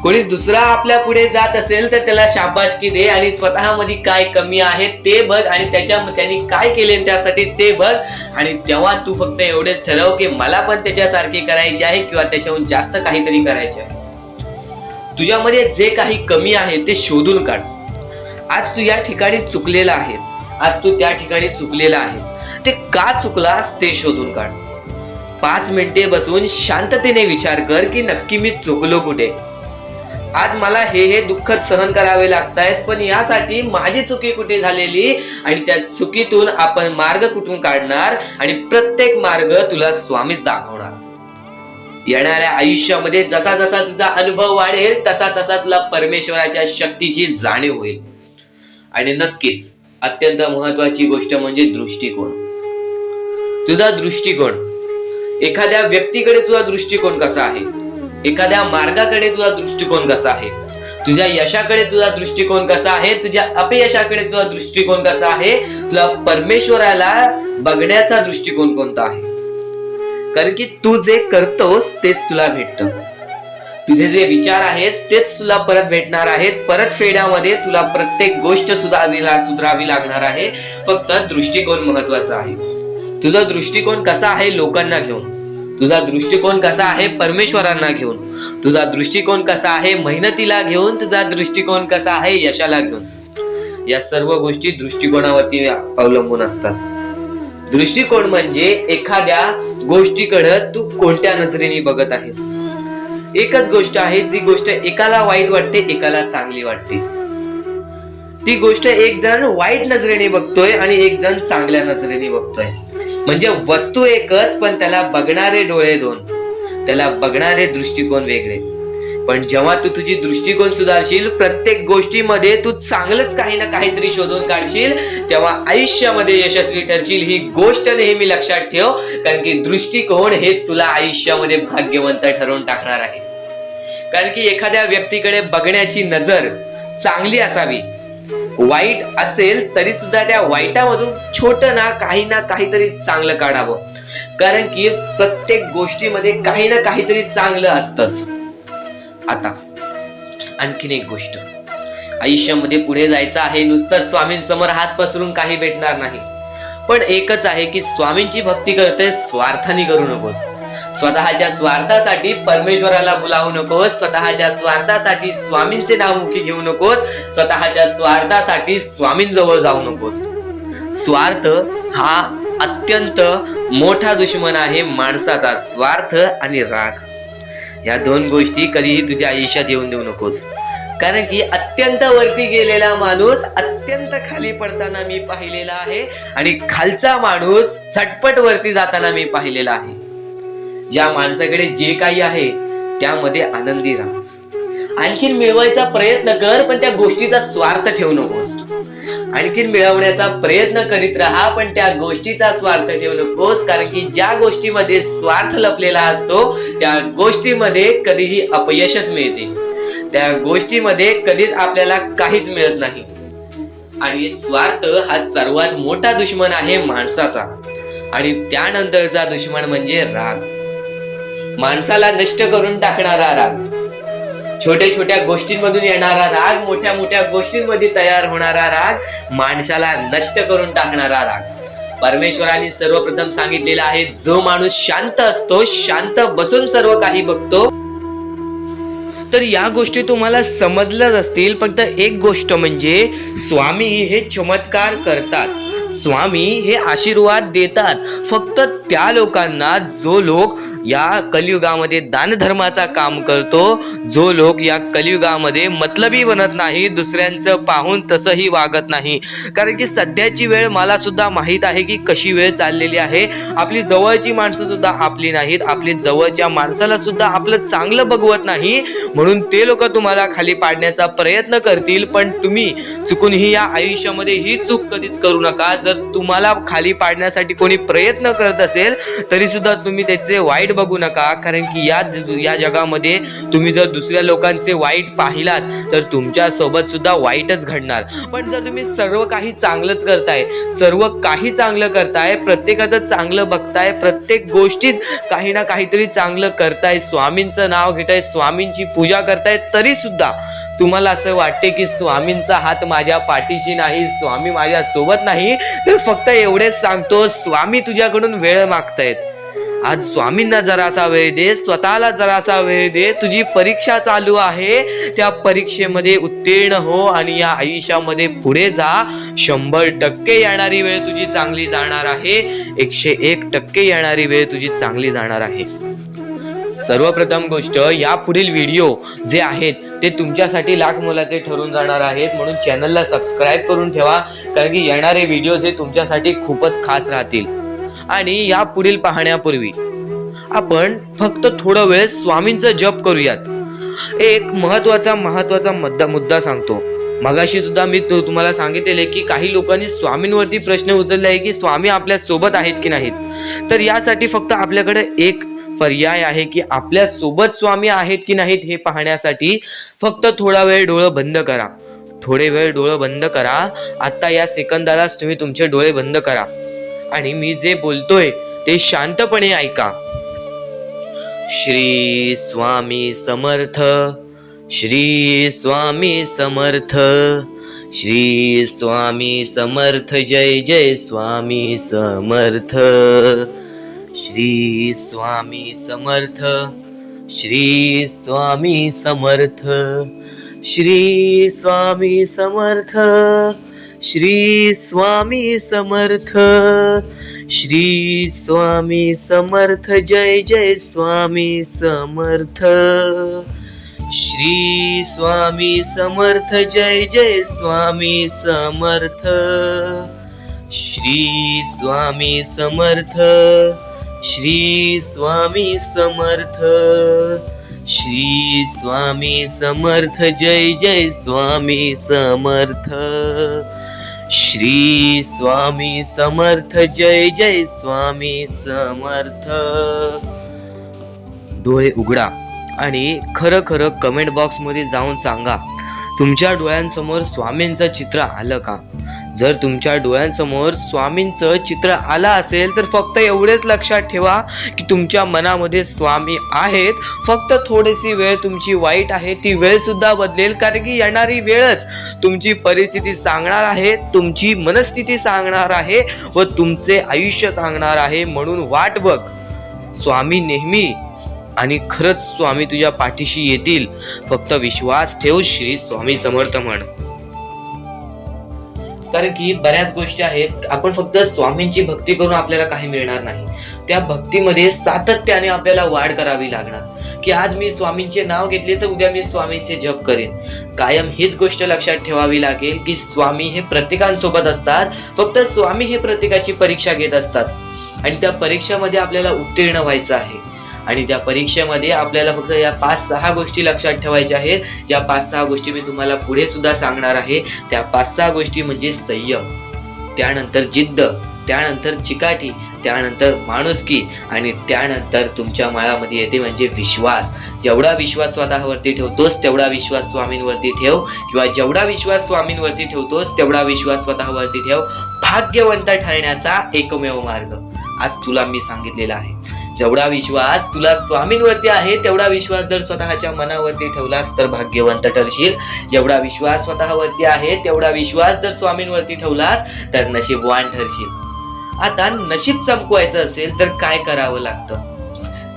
A: कोणी दुसरा आपल्या पुढे जात असेल तर त्याला शाबासकी दे आणि स्वतःमध्ये काय कमी आहे ते बघ आणि त्यांनी काय केले त्यासाठी ते बघ, आणि तेव्हा तू फक्त एवढेच ठरव की मला पण त्याच्यासारखे करायचे आहे किंवा त्याच्याहून जास्त काहीतरी करायचे आहे. तुझ्यामध्ये जे काही कमी आहे ते शोधून काढ. आज तू या ठिकाणी चुकलेला आहेस, आज तू त्या ठिकाणी चुकलेला आहेस, ते का चुकलास ते शोधून काढ. 5 मिनिटे बसून शांततेने विचार कर की नक्की मी चुकलो कुठे. आज मला हे दुःख सहन करावे लागतायत, पण यासाठी माझी चुकी कुठे झालेली आणि त्या चुकीतून आपण मार्ग कुठून काढणार आणि प्रत्येक मार्ग तुला स्वामीच दाखवणार. येणाऱ्या आयुष्यामध्ये जसा जसा तुझा अनुभव वाढेल तसा तसा तुला परमेश्वराच्या शक्तीची जाणीव होईल. आणि नक्कीच अत्यंत महत्वाची गोष्ट म्हणजे दृष्टिकोन. तुझा दृष्टिकोन, एखाद्या व्यक्तीकडे तुझा दृष्टिकोन कसा आहे, एखाद्या मार्गाकडे तुझा दृष्टिकोन कसा आहे, तुझ्या यशाकडे तुझा दृष्टिकोन कसा आहे, तुझ्या अपयशाकडे तुझा दृष्टिकोन कसा आहे, तुला परमेश्वराला बघण्याचा दृष्टिकोन कोणता आहे. कारण की तू जे करतोस तेच तुला भेटतं. तुझे जे विचार आहेत तेच तुला परत भेटणार आहेत. परत फेड्यामध्ये तुला प्रत्येक गोष्ट सुधारावी लागणार आहे. फक्त दृष्टिकोन महत्वाचा आहे. तुझा दृष्टिकोन कसा आहे लोकांना घेऊन, तुझा दृष्टिकोन कसा आहे परमेश्वरांना घेऊन, तुझा दृष्टिकोन कसा आहे मेहनतीला घेऊन, तुझा दृष्टिकोन कसा आहे यशाला घेऊन. या सर्व गोष्टी दृष्टिकोनावरती अवलंबून असतात. दृष्टिकोन म्हणजे एखाद्या गोष्टीकडे तू कोणत्या नजरेने बघत आहेस. एकच गोष्ट आहे, जी गोष्ट एकाला वाईट वाटते एकाला चांगली वाटते. ती गोष्ट एक जण वाईट नजरेने बघतोय आणि एक जण चांगल्या नजरेने बघतोय. म्हणजे वस्तू एकच, पण त्याला बघणारे डोळे दोन, त्याला बघणारे दृष्टिकोन वेगळे. पण जेव्हा तू तुझी दृष्टिकोन सुधारशील, प्रत्येक गोष्टीमध्ये तू चांगलंच काही ना काहीतरी शोधून काढशील, तेव्हा आयुष्यामध्ये यशस्वी ठरशील. ही गोष्ट नेहमी लक्षात ठेव, कारण की दृष्टिकोन हेच तुला आयुष्यामध्ये भाग्यवंत ठरवून टाकणार आहे. कारण की एखाद्या व्यक्तीकडे बघण्याची नजर चांगली असावी, वाईट असेल तरी सुद्धा त्या वाईटामधून छोटं ना काहीतरी चांगलं काढावं. कारण की प्रत्येक गोष्टीमध्ये काही ना काहीतरी चांगलं असतंच. आता आणखीन एक गोष्ट, आयुष्यामध्ये पुढे जायचं आहे, नुसतं स्वामींसमोर हात पसरून काही भेटणार नाही. पण एकच आहे की स्वामींची भक्ती करते, स्वार्थाने करू नकोस. स्वतःच्या स्वार्थासाठी परमेश्वराला बोलावू नकोस, स्वतःच्या स्वार्थासाठी स्वामींचे नाव मुखी घेऊ नकोस, स्वतःच्या स्वार्थासाठी स्वामींजवळ जाऊ नकोस. स्वार्थ हा अत्यंत मोठा दुश्मन आहे माणसाचा. स्वार्थ आणि राग या दोन गोष्टी कधीही तुझ्या आयुष्यात येऊन देऊ नकोस. कारण की अत्यंत वरती गेलेला माणूस अत्यंत खाली पडताना मी पाहिलेला आहे, आणि खालचा माणूस झटपट वरती जाताना मी पाहिलेला आहे. ज्या माणसाकडे जे काही आहे त्यामध्ये आनंदी राहा. आणखीन मिळवायचा प्रयत्न कर, पण त्या गोष्टीचा स्वार्थ ठेवू नकोस. आणखीन मिळवण्याचा प्रयत्न करीत राहा, पण त्या गोष्टीचा स्वार्थ ठेवू नकोस. कारण की ज्या गोष्टीमध्ये स्वार्थ लपलेला असतो त्या गोष्टीमध्ये कधीही अपयशच मिळते, त्या गोष्टीमध्ये कधीच आपल्याला काहीच मिळत नाही. आणि स्वार्थ हा सर्वात मोठा दुश्मन आहे माणसाचा. आणि त्यानंतरचा दुश्मन म्हणजे राग. माणसाला नष्ट करून टाकणारा राग, छोट्या छोट्या गोष्टींमधून येणारा राग, मोठ्या मोठ्या गोष्टींमध्ये तयार होणारा राग, माणसाला नष्ट करून टाकणारा राग. परमेश्वराने सर्वप्रथम सांगितलेला आहे, जो माणूस शांत असतो, शांत बसून सर्व काही बघतो. तर या गोष्टी तुम्हाला समजल्याच असतील. फक्त एक गोष्ट म्हणजे स्वामी हे चमत्कार करतात, स्वामी हे आशीर्वाद देतात फक्त त्या लोकांना जो लोक या कलियुगामध्ये दानधर्माचा काम करतो, जो लोक या कलियुगामध्ये मतलबी बनत नाही, दुसऱ्यांचं पाहून तसंही वागत नाही. कारण की सध्याची वेळ मला सुद्धा माहीत आहे की कशी वेळ चाललेली आहे. आपली जवळची माणसं सुद्धा आपली नाहीत, आपली जवळच्या माणसाला सुद्धा आपलं चांगलं बघवत नाही. म्हणून ते लोक तुम्हाला खाली पाडण्याचा प्रयत्न करतील, पण तुम्ही चुकूनही या आयुष्यामध्ये ही चूक कधीच करू नका. जर तुम्हाला खाली पाडण्यासाठी कोणी प्रयत्न करत असेल तरी सुद्धा तुम्ही त्याचे वाईट बघू नका. कारण की या जगामध्ये तुम्ही जर दुसऱ्या लोकांचे वाईट पाहिलात तर तुमच्या सोबत सुद्धा वाईटच घडणार. पण जर तुम्ही सर्व काही चांगलंच करताय, सर्व काही चांगलं करताय, प्रत्येकाचं चांगलं बघताय, प्रत्येक गोष्टीत काही ना काहीतरी चांगलं करताय, स्वामींचं नाव घेताय, स्वामींची पूजा करताय, तरी सुद्धा तुम्हाला असं वाटते की स्वामींचा हात माझ्या पाठीशी नाही, स्वामी माझ्या सोबत नाही, तर फक्त एवढेच सांगतो, स्वामी तुझ्याकडून वेळ मागतायत. आज स्वामींना जरासा वेळ दे, स्वतःला जरासा वेळ दे. तुझी परीक्षा चालू आहे, त्या परीक्षेमध्ये उत्तीर्ण हो आणि या आयुष्यामध्ये पुढे जा. 100% येणारी वेळ तुझी चांगली जाणार आहे, 101% येणारी वेळ तुझी चांगली जाणार आहे. सर्वप्रथम गोष्ट, या पुढील व्हिडिओ जे आहेत ते तुमच्यासाठी लाख मोलाचे ठरून जाणार आहेत. म्हणून चॅनलला सबस्क्राईब करून ठेवा, कारण की येणारे व्हिडिओ जे तुमच्यासाठी खूपच खास राहतील. आणि या पुढील पाहण्यापूर्वी आपण फक्त थोडा वेळ स्वामींचा जप करूयात. एक महत्वाचा मुद्दा सांगतो. मगाशी सुद्धा मी तुम्हाला सांगितले की काही लोकांनी स्वामींवरती प्रश्न उचलले आहे की स्वामी आपल्या सोबत आहेत की नाहीत. तर यासाठी फक्त आपल्याकडे एक पर्याय आहे की आपल्या सोबत स्वामी आहेत की नाहीत हे पाहण्यासाठी फक्त थोडा वेळ डोळे बंद करा. थोडे वेळ डोळे बंद करा. आता या सेकंदालाच तुम्ही तुमचे डोळे बंद करा आणि मी जे बोलतोय ते शांतपणे ऐका. श्री स्वामी समर्थ, श्री स्वामी समर्थ, श्री स्वामी समर्थ, जय जय स्वामी समर्थ. श्री स्वामी समर्थ, श्री स्वामी समर्थ, श्री स्वामी समर्थ, श्री स्वामी समर्थ, श्री स्वामी समर्थ, जय जय स्वामी समर्थ. श्री स्वामी समर्थ, जय जय स्वामी समर्थ. श्री स्वामी समर्थ, श्री स्वामी समर्थ, श्री स्वामी समर्थ जय जय स्वामी समर्थ श्री स्वामी समर्थ जय जय स्वामी समर्थ. डोळे उघडा आणि खरं खरं कमेंट बॉक्स मध्ये जाऊन सांगा, तुमच्या डोळ्यांसमोर स्वामींचं चित्र आलं का? जर तुमच्या डोळ्यांसमोर स्वामींचं चित्र आलं असेल तर फक्त एवढेच लक्षात ठेवा की तुमच्या मनामध्ये स्वामी आहेत. फक्त थोडीशी वेळ तुमची वाईट आहे, ती वेळ सुद्धा बदलेल, कारण की येणारी वेळच तुमची परिस्थिती सांगणार आहे, तुमची मनस्थिती सांगणार आहे व तुमचे आयुष्य सांगणार आहे. म्हणून वाट बघ, स्वामी नेहमी आणि खरंच स्वामी तुझ्या पाठीशी येतील. फक्त विश्वास ठेव, श्री स्वामी समर्थ म्हण. कारण की बऱ्याच गोष्टी आहेत, आपण फक्त स्वामींची भक्ती करून आपल्याला काही मिळणार नाही. त्या भक्तीमध्ये सातत्याने आपल्याला वाढ करावी लागणार, की आज मी स्वामींचे नाव घेतले तर उद्या मी स्वामींचे जप करेन. कायम हीच गोष्ट लक्षात ठेवावी लागेल की स्वामी हे प्रत्येकांसोबत असतात. फक्त स्वामी हे प्रत्येकाची परीक्षा घेत असतात आणि त्या परीक्षेमध्ये आपल्याला उत्तीर्ण व्हायचं आहे. आणि त्या परीक्षेमध्ये आपल्याला फक्त या 5-6 गोष्टी लक्षात ठेवायच्या आहेत. ज्या 5-6 गोष्टी मी तुम्हाला पुढे सुद्धा सांगणार आहे. त्या 5-6 गोष्टी म्हणजे संयम, त्यानंतर जिद्द, त्यानंतर चिकाटी, त्यानंतर माणुसकी आणि त्यानंतर तुमच्या मनामध्ये येते म्हणजे विश्वास. जेवढा विश्वास स्वतःवरती ठेवतोस तेवढा विश्वास स्वामींवरती ठेव, किंवा जेवढा विश्वास स्वामींवरती ठेवतोस तेवढा विश्वास स्वतःवरती ठेव. भाग्यवंत ठरण्याचा एकमेव मार्ग आज तुला मी सांगितलेला आहे. जेवढा विश्वास तुला स्वामींवरती आहे तेवढा विश्वास जर स्वतःच्या मनावरती ठेवलास तर भाग्यवंत ठरशील. जेवढा विश्वास स्वतःवरती आहे तेवढा विश्वास जर स्वामींवरती ठेवलास तर नशीबवान ठरशील. आता नशीब चमकवायचं असेल तर काय करावं लागतं?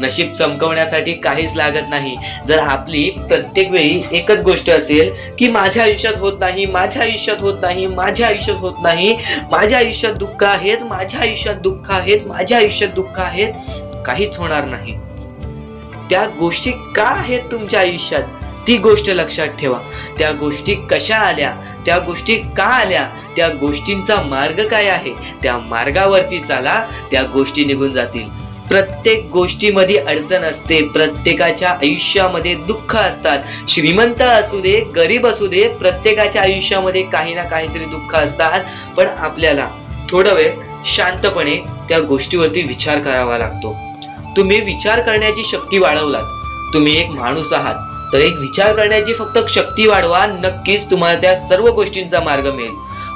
A: नशीब चमकवण्यासाठी काहीच लागत नाही. जर आपली प्रत्येक वेळी एकच गोष्ट असेल की माझ्या आयुष्यात होत नाही, माझ्या आयुष्यात होत नाही, माझ्या आयुष्यात होत नाही, माझ्या आयुष्यात दुःख आहेत, माझ्या आयुष्यात दुःख आहेत, माझ्या आयुष्यात दुःख आहेत, काहीच होणार नाही. त्या गोष्टी का आहेत तुमच्या आयुष्यात ती गोष्ट लक्षात ठेवा. त्या गोष्टी कशा आल्या, त्या गोष्टी का आल्या, त्या गोष्टींचा मार्ग काय आहे, त्या मार्गावरती चाला, त्या गोष्टी निघून जातील. प्रत्येक गोष्टीमध्ये अडचण असते, प्रत्येकाच्या आयुष्यामध्ये दुःख असतात. श्रीमंत असू दे, गरीब असू दे, प्रत्येकाच्या आयुष्यामध्ये काही ना काहीतरी दुःख असतात. पण आपल्याला थोडा वेळ शांतपणे त्या गोष्टीवरती विचार करावा लागतो. तुम्ही विचार करण्याची शक्ती वाढवलात, तुम्ही एक माणूस आहात, तर एक विचार करण्याची फक्त शक्ती वाढवा, नक्कीच तुम्हाला त्या सर्व गोष्टींचा मार्ग मिळेल.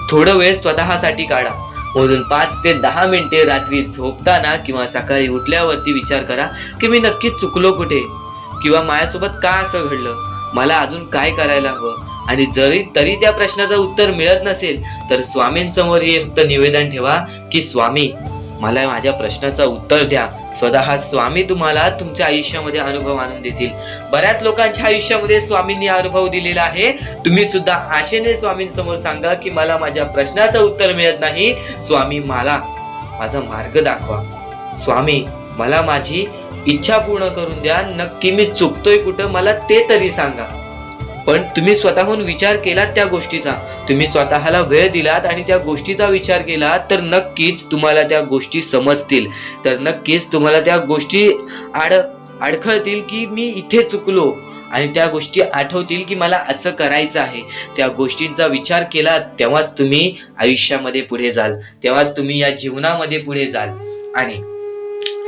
A: थोडं वेळ स्वतःसाठी काढा, मोजून 5 ते 10 मिनिटे रात्री झोपताना किंवा सकाळी उठल्यावरती विचार करा की मी नक्की चुकलो कुठे, किंवा माझ्यासोबत का असं घडलं, मला अजून काय करायला हवं. आणि तरी त्या प्रश्नाचं उत्तर मिळत नसेल तर स्वामींसमोर हे फक्त निवेदन ठेवा की स्वामी मला माझ्या प्रश्नाचं उत्तर द्या. स्वतः स्वामी तुम्हाला तुमच्या आयुष्यामध्ये अनुभव आणून देतील. बऱ्याच लोकांच्या आयुष्यामध्ये स्वामींनी अनुभव दिलेला आहे. तुम्ही सुद्धा आशेने स्वामींसमोर सांगा की मला माझ्या प्रश्नाचं उत्तर मिळत नाही, स्वामी मला माझा मार्ग दाखवा, स्वामी मला माझी इच्छा पूर्ण करून द्या, नक्की मी चुकतोय कुठं मला ते तरी सांगा. पण तुम्ही स्वतःहून विचार केलात त्या गोष्टीचा, तुम्ही स्वतःला वेळ दिलात आणि त्या गोष्टीचा विचार केलात तर नक्कीच तुम्हाला त्या गोष्टी समजतील, तर नक्कीच तुम्हाला त्या गोष्टी अडखळतील की मी इथे चुकलो, आणि त्या गोष्टी आठवतील की मला असं करायचं आहे. त्या गोष्टींचा विचार केलात तेव्हाच तुम्ही आयुष्यामध्ये पुढे जाल, तेव्हाच तुम्ही या जीवनामध्ये पुढे जाल. आणि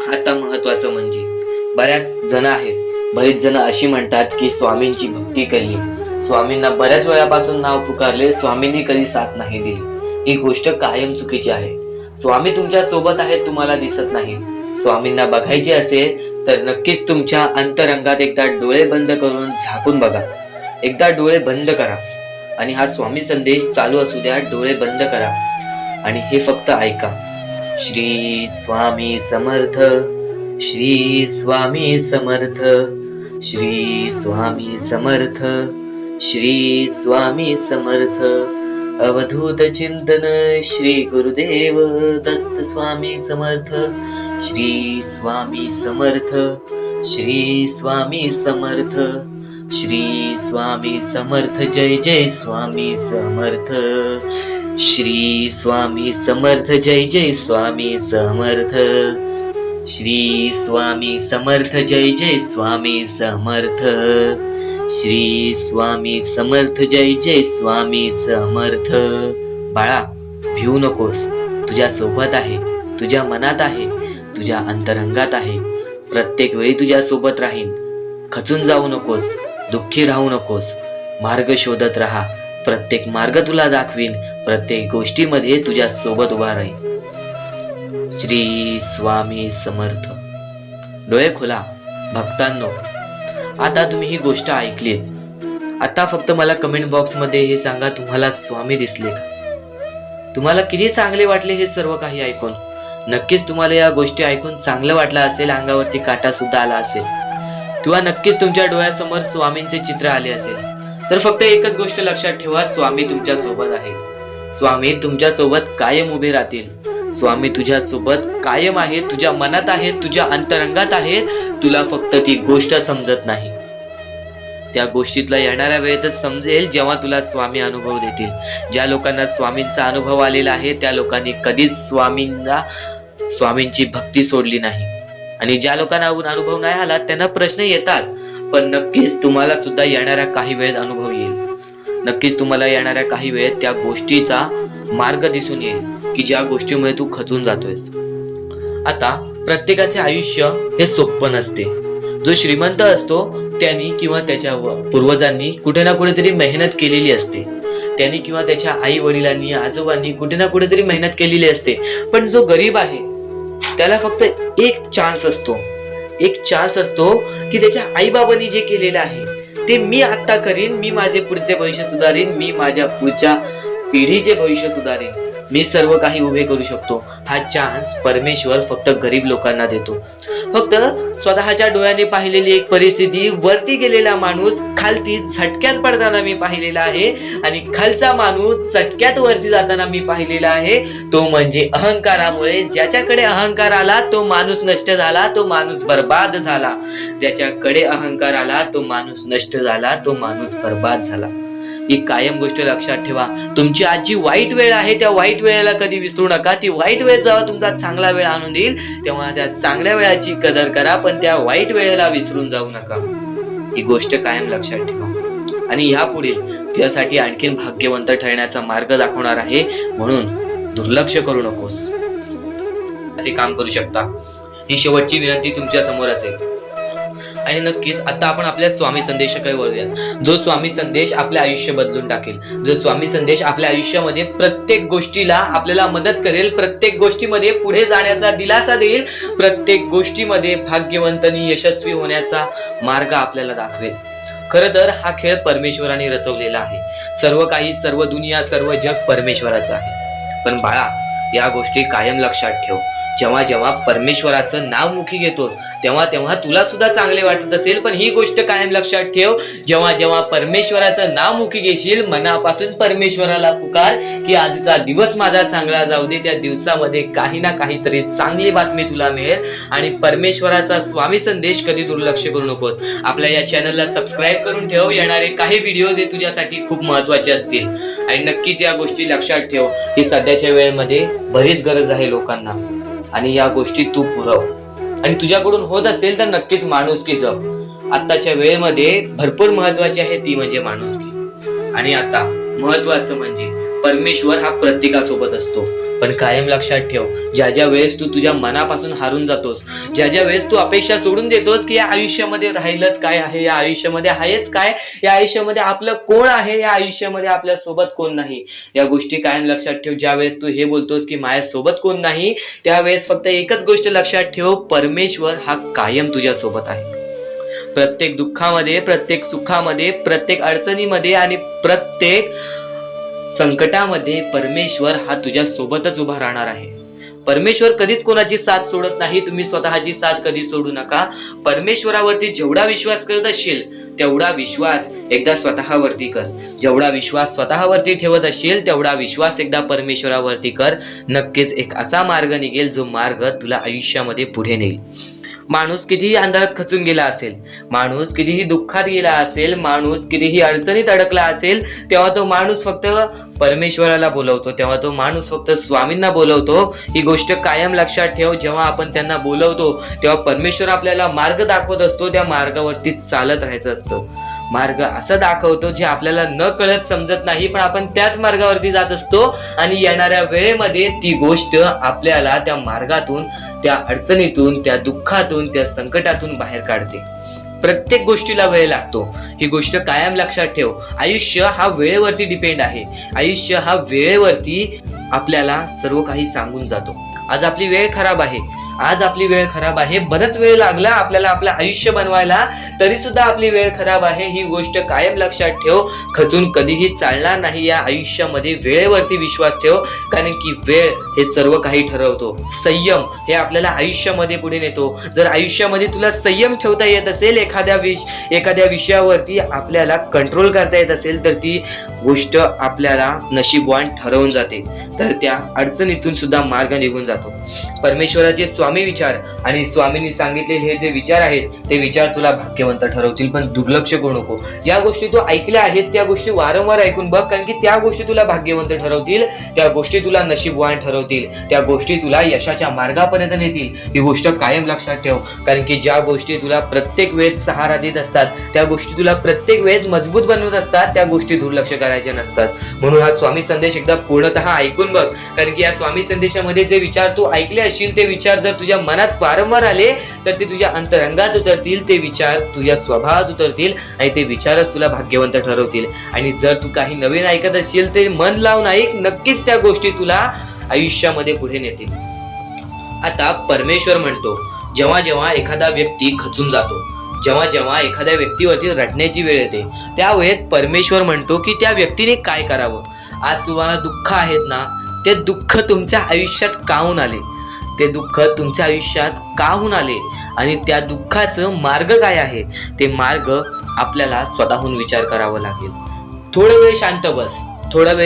A: आता महत्वाचं म्हणजे बऱ्याच जण आहेत, बरेच जण अशी म्हणतात की स्वामींची भक्ती केली, स्वामींना बऱ्याच वेळापासून नाव पुकारले, स्वामींनी कधी साथ नाही दिली. ही गोष्ट कायम चुकीची आहे. स्वामी तुमच्या सोबत आहेत, तुम्हाला दिसत नाहीत. स्वामींना बघायचे असेल तर नक्कीच तुमच्या अंतरंगात एकदा डोळे बंद करून झाकून बघा. एकदा डोळे बंद करा आणि हा स्वामी संदेश चालू असू द्या. डोळे बंद करा आणि हे फक्त ऐका. श्री स्वामी समर्थ, श्री स्वामी समर्थ, श्री स्वामी समर्थ, श्री स्वामी समर्थ. अवधूत चिंतन श्री गुरुदेव दत्त स्वामी समर्थ. श्री स्वामी समर्थ, श्री स्वामी समर्थ, श्री स्वामी समर्थ. जय जय स्वामी समर्थ. श्री स्वामी समर्थ. जय जय स्वामी समर्थ. श्री स्वामी समर्थ जय जय स्वामी समर्थ. श्री स्वामी समर्थ जय जय स्वामी समर्थ. बाळा, भिवू नकोस. तुझ्या सोबत आहे, तुझ्या मनात आहे, तुझ्या अंतरंगात आहे. प्रत्येक वेळी तुझ्या सोबत राहीन. खचून जाऊ नकोस, दुःखी राहू नकोस. मार्ग शोधत राहा. प्रत्येक मार्ग तुला दाखवीन. प्रत्येक गोष्टीमध्ये तुझ्या सोबत उभा राहीन. श्री स्वामी समर्थ. डोळे खोला भक्तांनो. आता तुम्ही ही गोष्ट ऐकलीत. आता फक्त मला कमेंट बॉक्स मध्ये हे सांगा, तुम्हाला स्वामी दिसले का? तुम्हाला किती चांगले वाटले हे सर्व काही ऐकून? नक्कीच तुम्हाला या गोष्टी ऐकून चांगलं वाटलं असेल, अंगावरती काटा सुद्धा आला असेल, किंवा नक्कीच तुमच्या डोळ्यासमोर स्वामींचे चित्र आले असेल. तर फक्त एकच गोष्ट लक्षात ठेवा, स्वामी तुमच्या सोबत आहेत. स्वामी तुमच्या सोबत कायम उभे राहतील. स्वामी तुझ्या सोबत कायम आहेत, तुझ्या मनात आहेत, तुझ्या अंतरंगात आहेत. तुला फक्त ती गोष्ट समजत नाही. त्या गोष्टीतला येणाऱ्या वेळेतच समजेल जेव्हा तुला स्वामी अनुभव देतील. ज्या लोकांना स्वामींचा अनुभव आलेला आहे त्या लोकांनी कधीच स्वामींची भक्ती सोडली नाही. आणि ज्या लोकांना अनुभव नाही आला त्यांना प्रश्न येतात, पण नक्कीच तुम्हाला सुद्धा येणाऱ्या काही वेळेत अनुभव येईल. नक्कीच तुम्हाला येणाऱ्या काही वेळेत त्या गोष्टीचा मार्ग दिसून येईल की ज्या गोष्टीमुळे तू खचून जातोयस. आता प्रत्येकाचे आयुष्य हे सोपं नसते. जो श्रीमंत असतो त्यांनी किंवा त्याच्या पूर्वजांनी कुठे ना कुठेतरी मेहनत केलेली असते. त्यांनी किंवा त्याच्या आई वडिलांनी, आजोबांनी कुठे ना कुठेतरी मेहनत केलेली असते. पण जो गरीब आहे त्याला फक्त एक चान्स असतो. एक चान्स असतो की त्याच्या आई बाबांनी जे केलेलं आहे ते मी आता करीन. मी माझे पुढचे भविष्य सुधारीन. मी माझ्या पुढच्या पिढीचे भविष्य सुधारीन. मी सर्व काही उभे करू शकतो. हा चान्स परमेश्वर फक्त गरीब लोकांना देतो. फक्त स्वतःच्या डोळ्याने पाहिलेली एक परिस्थिती, वरती गेलेला माणूस खालती झटक्यात पडताना मी पाहिलेला आहे, आणि खालचा माणूस चटक्यात वरती जाताना मी पाहिलेला आहे. तो म्हणजे अहंकारामुळे. ज्याच्याकडे अहंकार आला तो माणूस नष्ट झाला, तो माणूस बर्बाद झाला. ज्याच्याकडे अहंकार आला तो माणूस नष्ट झाला, तो माणूस बर्बाद झाला. ही कायम गोष्ट लक्षात ठेवा. तुमची आज जी वाईट वेळ आहे त्या वाईट वेळेला कधी विसरू नका. ती वाईट वेळ जेव्हा तुमचा चांगला वेळ आणून देईल तेव्हा त्या चांगल्या वेळाची कदर करा, पण त्या वाईट वेळेला विसरून जाऊ नका. ही गोष्ट कायम लक्षात ठेवा. आणि यापुढील तुझ्यासाठी आणखीन भाग्यवंत ठरण्याचा मार्ग दाखवणार आहे, म्हणून दुर्लक्ष करू नकोस. काम करू शकता. ही शेवटची विनंती तुमच्या समोर असेल. आणि नक्कीच आता आपण आपल्या स्वामी संदेशाकडे वळूयात. जो स्वामी संदेश आपले आयुष्य बदलून टाकेल. जो स्वामी संदेश आपल्या आयुष्यामध्ये प्रत्येक गोष्टीला आपल्याला मदत करेल, प्रत्येक गोष्टीमध्ये पुढे जाण्याचा दिलासा देईल, प्रत्येक गोष्टीमध्ये भाग्यवंतांनी यशस्वी होण्याचा मार्ग आपल्याला दाखवेल. खरं तर हा खेळ परमेश्वराने रचवलेला आहे. सर्व काही, सर्व दुनिया, सर्व जग परमेश्वराचं आहे. पण बाळा, या गोष्टी कायम लक्षात ठेव. जेव्हा जेव्हा परमेश्वराचं नाव मुखी घेतोस तेव्हा तेव्हा तुला सुद्धा चांगले वाटत असेल, पण ही गोष्ट कायम लक्षात ठेव. जेव्हा जेव्हा परमेश्वराचं नाव मुखी घेशील, मनापासून परमेश्वराला पुकार की आजचा दिवस माझा चांगला जाऊ दे. त्या दिवसामध्ये काही ना काहीतरी चांगली बातमी तुला मिळेल. आणि परमेश्वराचा स्वामी संदेश कधी दुर्लक्ष करू नकोस. आपल्या या चॅनलला सबस्क्राईब करून ठेव. येणारे काही व्हिडिओज हे तुझ्यासाठी खूप महत्वाचे असतील. आणि नक्कीच या गोष्टी लक्षात ठेव की सध्याच्या वेळेमध्ये बरीच गरज आहे लोकांना, आणि या गोष्टी तू पुरव. आणि तुझ्याकडून होत असेल तर नक्कीच माणुसकी जप. आताच्या वेळेमध्ये भरपूर महत्वाची आहे ती म्हणजे माणुसकी. आणि आता महत्वाचं म्हणजे परमेश्वर हा प्रत्येकासोबत असतो. पण कायम लक्षात ठेव, ज्या ज्या वेळेस तू तुझ्या मनापासून हारून जातोस, ज्या ज्या वेळेस तू अपेक्षा सोडून देतोस की या आयुष्यामध्ये राहिलंच काय आहे, या आयुष्यामध्ये आहेच काय, या आयुष्यामध्ये आपलं कोण आहे, या आयुष्यामध्ये आपल्या सोबत कोण नाही, या गोष्टी कायम लक्षात ठेव. ज्या वेळेस तू हे बोलतोस की माझ्या सोबत कोण नाही, त्यावेळेस फक्त एकच गोष्ट लक्षात ठेव, परमेश्वर हा कायम तुझ्या सोबत आहे. प्रत्येक दुःखामध्ये, प्रत्येक सुखामध्ये, प्रत्येक अडचणीमध्ये आणि प्रत्येक संकटामध्ये परमेश्वर हा तुझ्या सोबतच उभा राहणार आहे. परमेश्वर कधीच कोणाची साथ सोडत नाही. तुम्ही स्वतःची साथ कधी सोडू नका. परमेश्वरावरती जेवढा विश्वास करत असशील तेवढा विश्वास एकदा स्वतःवरती कर. जेवढा विश्वास स्वतःवरती ठेवत असशील तेवढा विश्वास एकदा परमेश्वरावरती कर. नक्कीच एक असा मार्ग निघेल जो मार्ग तुला आयुष्यामध्ये पुढे नेईल. माणूस कितीही अंधारात खचून गेला असेल, माणूस कितीही दुःखात गेला असेल, माणूस कितीही अडचणीत अडकला असेल, तेव्हा तो माणूस फक्त परमेश्वराला बोलवतो, तेव्हा तो माणूस फक्त स्वामींना बोलवतो. ही गोष्ट कायम लक्षात ठेव. जेव्हा आपण त्यांना बोलवतो तेव्हा परमेश्वर आपल्याला मार्ग दाखवत असतो. त्या मार्गावरती चालत राहायचं असतं. मार्ग असं दाखवतो जे आपल्याला न कळत समजत नाही, पण आपण त्याच मार्गावरती जात असतो आणि येणाऱ्या वेळेमध्ये ती गोष्ट आपल्याला त्या मार्गातून, त्या अडचणीतून, त्या दुःखातून, त्या संकटातून बाहेर काढते. प्रत्येक गोष्टीला वेळ लागतो. ही गोष्ट कायम लक्षात ठेव. आयुष्य हा वेळेवरती डिपेंड आहे. आयुष्य हा वेळेवरती आपल्याला सर्व काही सांगून जातो. आज आपली वेळ खराब आहे, आज आपली वेळ खराब आहे, बरंच वेळ लागला आपल्याला आपलं आयुष्य बनवायला, तरी सुद्धा आपली वेळ खराब आहे. ही गोष्ट कायम लक्षात ठेव. खचून कधीही चालणार नाही या आयुष्यामध्ये. वेळेवरती विश्वास ठेव, कारण की वेळ हे सर्व काही ठरवतो. संयम हे आपल्याला आयुष्यामध्ये पुढे नेतो. जर आयुष्यामध्ये तुला संयम ठेवता येत असेल, एखाद्या विषयावरती आपल्याला कंट्रोल करता येत असेल, तर ती गोष्ट आपल्याला नशीबवान ठरवून जाते. तर त्या अडचणीतून सुद्धा मार्ग निघून जातो. परमेश्वराचे स्वामी विचार आणि स्वामींनी सांगितलेले हे जे विचार आहेत, ते विचार तुला भाग्यवंत ठरवतील. पण दुर्लक्ष करू नको. ज्या गोष्टी तू ऐकल्या आहेत त्या गोष्टी वारंवार ऐकून बघ, कारण की त्या गोष्टी तुला भाग्यवंत ठरवतील, त्या गोष्टी तुला नशीबवान ठरवतील, त्या गोष्टी तुला यशाच्या मार्गापर्यंत नेतील. ही गोष्ट कायम लक्षात ठेव, कारण की ज्या गोष्टी तुला प्रत्येक वेळेत सहारा देत असतात, त्या गोष्टी तुला प्रत्येक वेळेत मजबूत बनवत असतात, त्या गोष्टी दुर्लक्ष करायच्या नसतात. म्हणून हा स्वामी संदेश एकदा पूर्णतः ऐकून बघ, कारण की या स्वामी संदेशामध्ये जे विचार तू ऐकले असशील, ते विचार जर तुझ्या मनात वारंवार आले तर ते तुझ्या अंतरंगात उतरतील, ते विचार तुझ्या स्वभावात उतरतील आणि ते विचारच तुला भाग्यवंत ठरवतील. आणि जर तू काही नवीन ऐकत असशील तर मन लावून ऐक, नक्कीच त्या गोष्टी तुला आयुष्यामध्ये पुढे नेतील. आता परमेश्वर म्हणतो, जेव्हा जेव्हा एखादा व्यक्ती खचून जातो, जेव्हा जेव्हा एखाद्या व्यक्तीवरती रडण्याची वेळ येते, त्या वेळेत परमेश्वर म्हणतो की त्या व्यक्तीने काय करावं. आज तुम्हाला दुःख आहेत ना, ते दुःख तुमच्या आयुष्यात काहून आले, ते दुःख तुमच्या आयुष्यात काहून आले आणि त्या दुःखाचं मार्ग काय आहे, ते मार्ग आपल्याला स्वतःहून विचार करावा लागेल. थोडा वेळ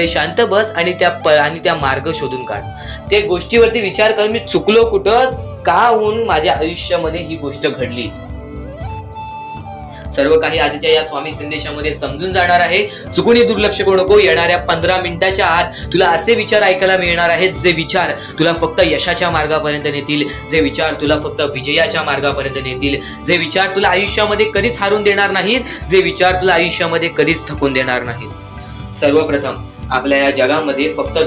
A: शांत बस आणि त्या मार्ग शोधून काढ. त्या गोष्टीवरती विचार कर, मी चुकलो कुठं, का होऊन माझ्या आयुष्यामध्ये ही गोष्ट घडली. सर्व काही आजच्या या स्वामी संदेशामध्ये समजून जाणार आहे. चुकूनही दुर्लक्ष करू नको. येणाऱ्या 15 मिनिटाच्या आत तुला असे विचार ऐकायला मिळणार आहेत, जे विचार तुला फक्त यशाच्या मार्गापर्यंत नेतील, जे विचार तुला फक्त विजयाच्या मार्गापर्यंत नेतील, जे विचार तुला आयुष्यामध्ये कधीच हारून देणार नाहीत, जे विचार तुला आयुष्यामध्ये कधीच थकून देणार नाहीत. सर्वप्रथम आपल्या या जगामध्ये फक्त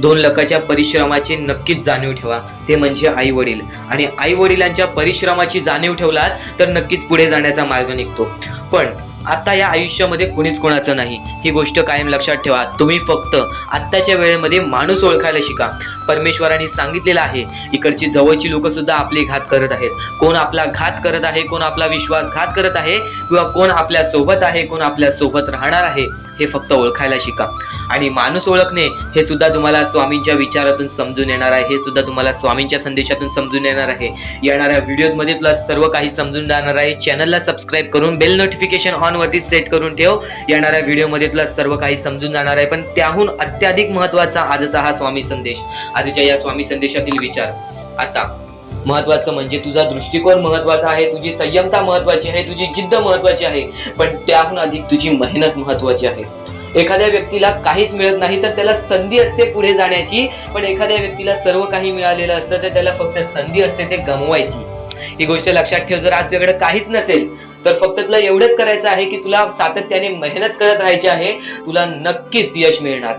A: 2 लोकांच्या परिश्रमाची नक्कीच जाणीव ठेवा, ते म्हणजे आई वडील. आणि आई वडिलांच्या परिश्रमाची जाणीव ठेवलात तर नक्कीच पुढे जाण्याचा मार्ग निघतो. पण आता या आयुष्यामध्ये कुणीच कोणाचं नाही, ही गोष्ट कायम लक्षात ठेवा. तुम्ही फक्त आत्ताच्या वेळेमध्ये माणूस ओळखायला शिका. परमेश्वरांनी सांगितलेलं आहे, इकडची जवळची लोक सुद्धा आपले घात करत आहेत. कोण आपला घात करत आहे, कोण आपला विश्वासघात करत आहे, किंवा कोण आपल्या सोबत आहे, कोण आपल्या सोबत राहणार आहे, हे फक्त ओळखायला शिका. आणि माणूस ओळखणे हे सुद्धा तुम्हाला स्वामींच्या विचारातून समजून येणार आहे, हे सुद्धा तुम्हाला स्वामींच्या संदेशातून समजून येणार आहे. येणाऱ्या व्हिडिओमध्ये तुला सर्व काही समजून जाणार आहे. चॅनलला सबस्क्राईब करून बेल नोटिफिकेशन ऑन वरती सेट करून ठेव. येणाऱ्या व्हिडिओमध्ये तुला सर्व काही समजून जाणार आहे. पण त्याहून अत्याधिक महत्वाचा आजचा हा स्वामी संदेश, आजच्या या स्वामी संदेशातील विचार. आता महत्वाचं म्हणजे तुझा दृष्टिकोन महत्वाचा आहे, तुझी संयमता महत्वाची आहे, तुझी जिद्द महत्वाची आहे, पण त्याहून अधिक तुझी मेहनत महत्वाची आहे. एखाद्या व्यक्तीला काहीच मिळत नाही तर त्याला संधी असते पुढे जाण्याची, पण एखाद्या व्यक्तीला सर्व काही मिळालेलं असतं तर त्याला फक्त संधी असते ते गमवायची. ही गोष्ट लक्षात ठेव. जर आज तुझ्याकडे काहीच नसेल तर फक्त तुला एवढंच करायचं आहे की तुला सातत्याने मेहनत करत राहायची आहे, तुला नक्कीच यश मिळणार.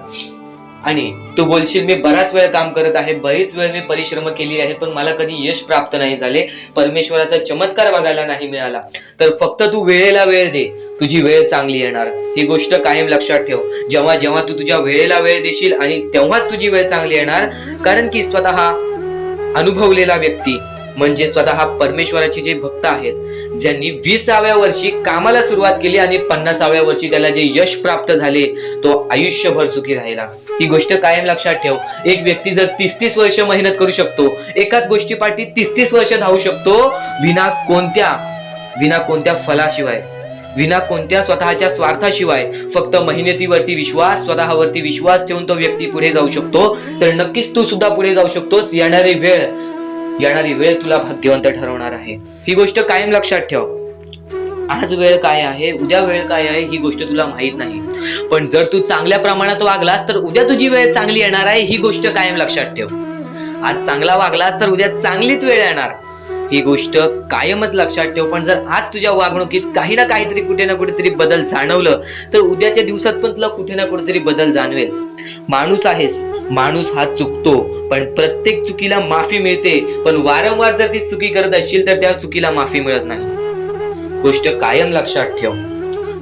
A: आणि तू बोलशील, मी बराच वेळ काम करत आहे, बरीच वेळ मी परिश्रम केलेले आहेत, पण मला कधी यश प्राप्त नाही झाले, परमेश्वराचा चमत्कार बघायला नाही मिळाला. तर फक्त तू वेळेला वेळ दे, तुझी वेळ चांगली येणार. ही गोष्ट कायम लक्षात ठेव. जेव्हा जेव्हा तू तुझ्या वेळेला वेळ देशील आणि तेव्हाच तुझी वेळ चांगली येणार. कारण की स्वतः अनुभवलेला व्यक्ती म्हणजे स्वतः परमेश्वराचे जे भक्त आहेत, ज्यांनी 20व्या वर्षी कामाला सुरुवात केली आणि 50व्या वर्षी त्याला जे यश प्राप्त झाले, तो आयुष्यभर सुखी राहिला. ही गोष्ट कायम लक्षात ठेव. एक व्यक्ती जर 30 वर्ष मेहनत करू शकतो, एकाच गोष्टीपाठी 30 वर्ष धावू शकतो, विना कोणत्या फलाशिवाय, विना कोणत्या स्वतःच्या स्वार्थाशिवाय, फक्त मेहनतीवरती विश्वास, स्वतःवरती विश्वास ठेवून तो व्यक्ती पुढे जाऊ शकतो. तर नक्कीच तू सुद्धा पुढे जाऊ शकतोस. येणारी वेळ येणारी वेळ तुला भाग्यवंत ठरवणार आहे. ही गोष्ट कायम लक्षात ठेव. आज वेळ काय आहे, उद्या वेळ काय आहे, ही गोष्ट तुला माहित नाही. पण जर तू चांगल्या प्रमाणात वागलास तर उद्या तुझी वेळ चांगली येणार आहे, ही गोष्ट कायम लक्षात ठेव. आज चांगला वागलास तर उद्या चांगलीच वेळ येणार, ही गोष्ट कायमच लक्षात ठेव. पण जर आज तुझ्या वागणुकीत काही ना काहीतरी कुठे ना कुठेतरी बदल जाणवलं तर उद्याच्या दिवसात पण तुला कुठे ना कुठेतरी बदल जाणवेल. माणूस आहेस, माणूस हा चुकतो, पण प्रत्येक चुकीला माफी मिळते. पण वारंवार जर ती चुकी करत असशील तर त्या चुकीला माफी मिळत नाही. गोष्ट कायम लक्षात ठेव.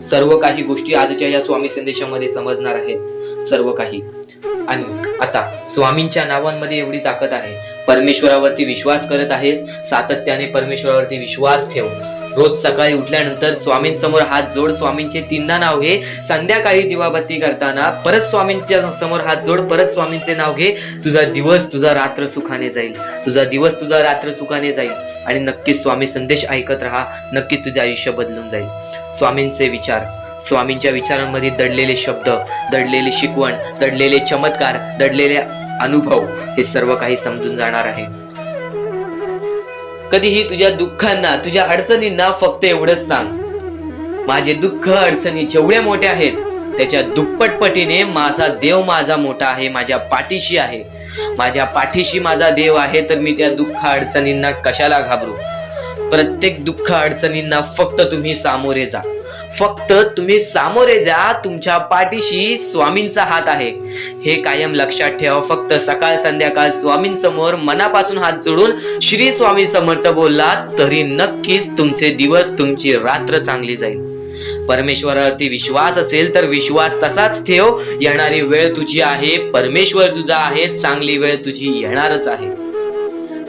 A: सर्व काही गोष्टी आजच्या या स्वामी संदेशामध्ये समजणार आहेत, सर्व काही. आणि आता स्वामींच्या नावांमध्ये एवढी ताकद आहे. परमेश्वरावरती विश्वास करत आहेस, सातत्याने परमेश्वरावरती विश्वास ठेव. रोज सकाळी उठल्यानंतर स्वामींसमोर हात जोड, स्वामींचे 3दा नाव घे. संध्याकाळी दिवाबत्ती करताना परत स्वामींच्या समोर हात जोड, परत स्वामींचे नाव घे. तुझा दिवस तुझा रात्र सुखाने जाईल, तुझा दिवस तुझा रात्र सुखाने जाईल. आणि नक्कीच स्वामी संदेश ऐकत राहा, नक्कीच तुझे आयुष्य बदलून जाईल. स्वामींचे विचार, स्वामींच्या विचारांमध्ये दडलेले शब्द, दडलेले शिकवण, दडलेले चमत्कार, दडलेले अनुभव, हे सर्व काही समजून जाणार आहे. कधीही तुझ्या दुःखांना, तुझ्या अडचणींना फक्त एवढंच सांग, माझे दुःख अडचणी जेवढ्या मोठ्या आहेत त्याच्या दुप्पटपटीने माझा देव माझा मोठा आहे, माझ्या पाठीशी आहे. माझ्या पाठीशी माझा देव आहे, तर मी त्या दुःख अडचणींना कशाला घाबरू. प्रत्येक दुःख अडचणींना फक्त तुम्ही सामोरे जा, फक्त तुम्ही सामोरे जा. तुमच्या पाठीशी स्वामींचा हात आहे, हे कायम लक्षात ठेवा. फक्त सकाळ संध्याकाळ स्वामींसमोर मनापासून हात जोडून श्री स्वामी समर्थ बोलला तरी नक्कीच तुमचे दिवस, तुमची रात्र चांगली जाईल. परमेश्वरावरती विश्वास असेल तर विश्वास तसाच ठेव. येणारी वेळ तुझी आहे, परमेश्वर तुझा आहे, चांगली वेळ तुझी येणारच आहे.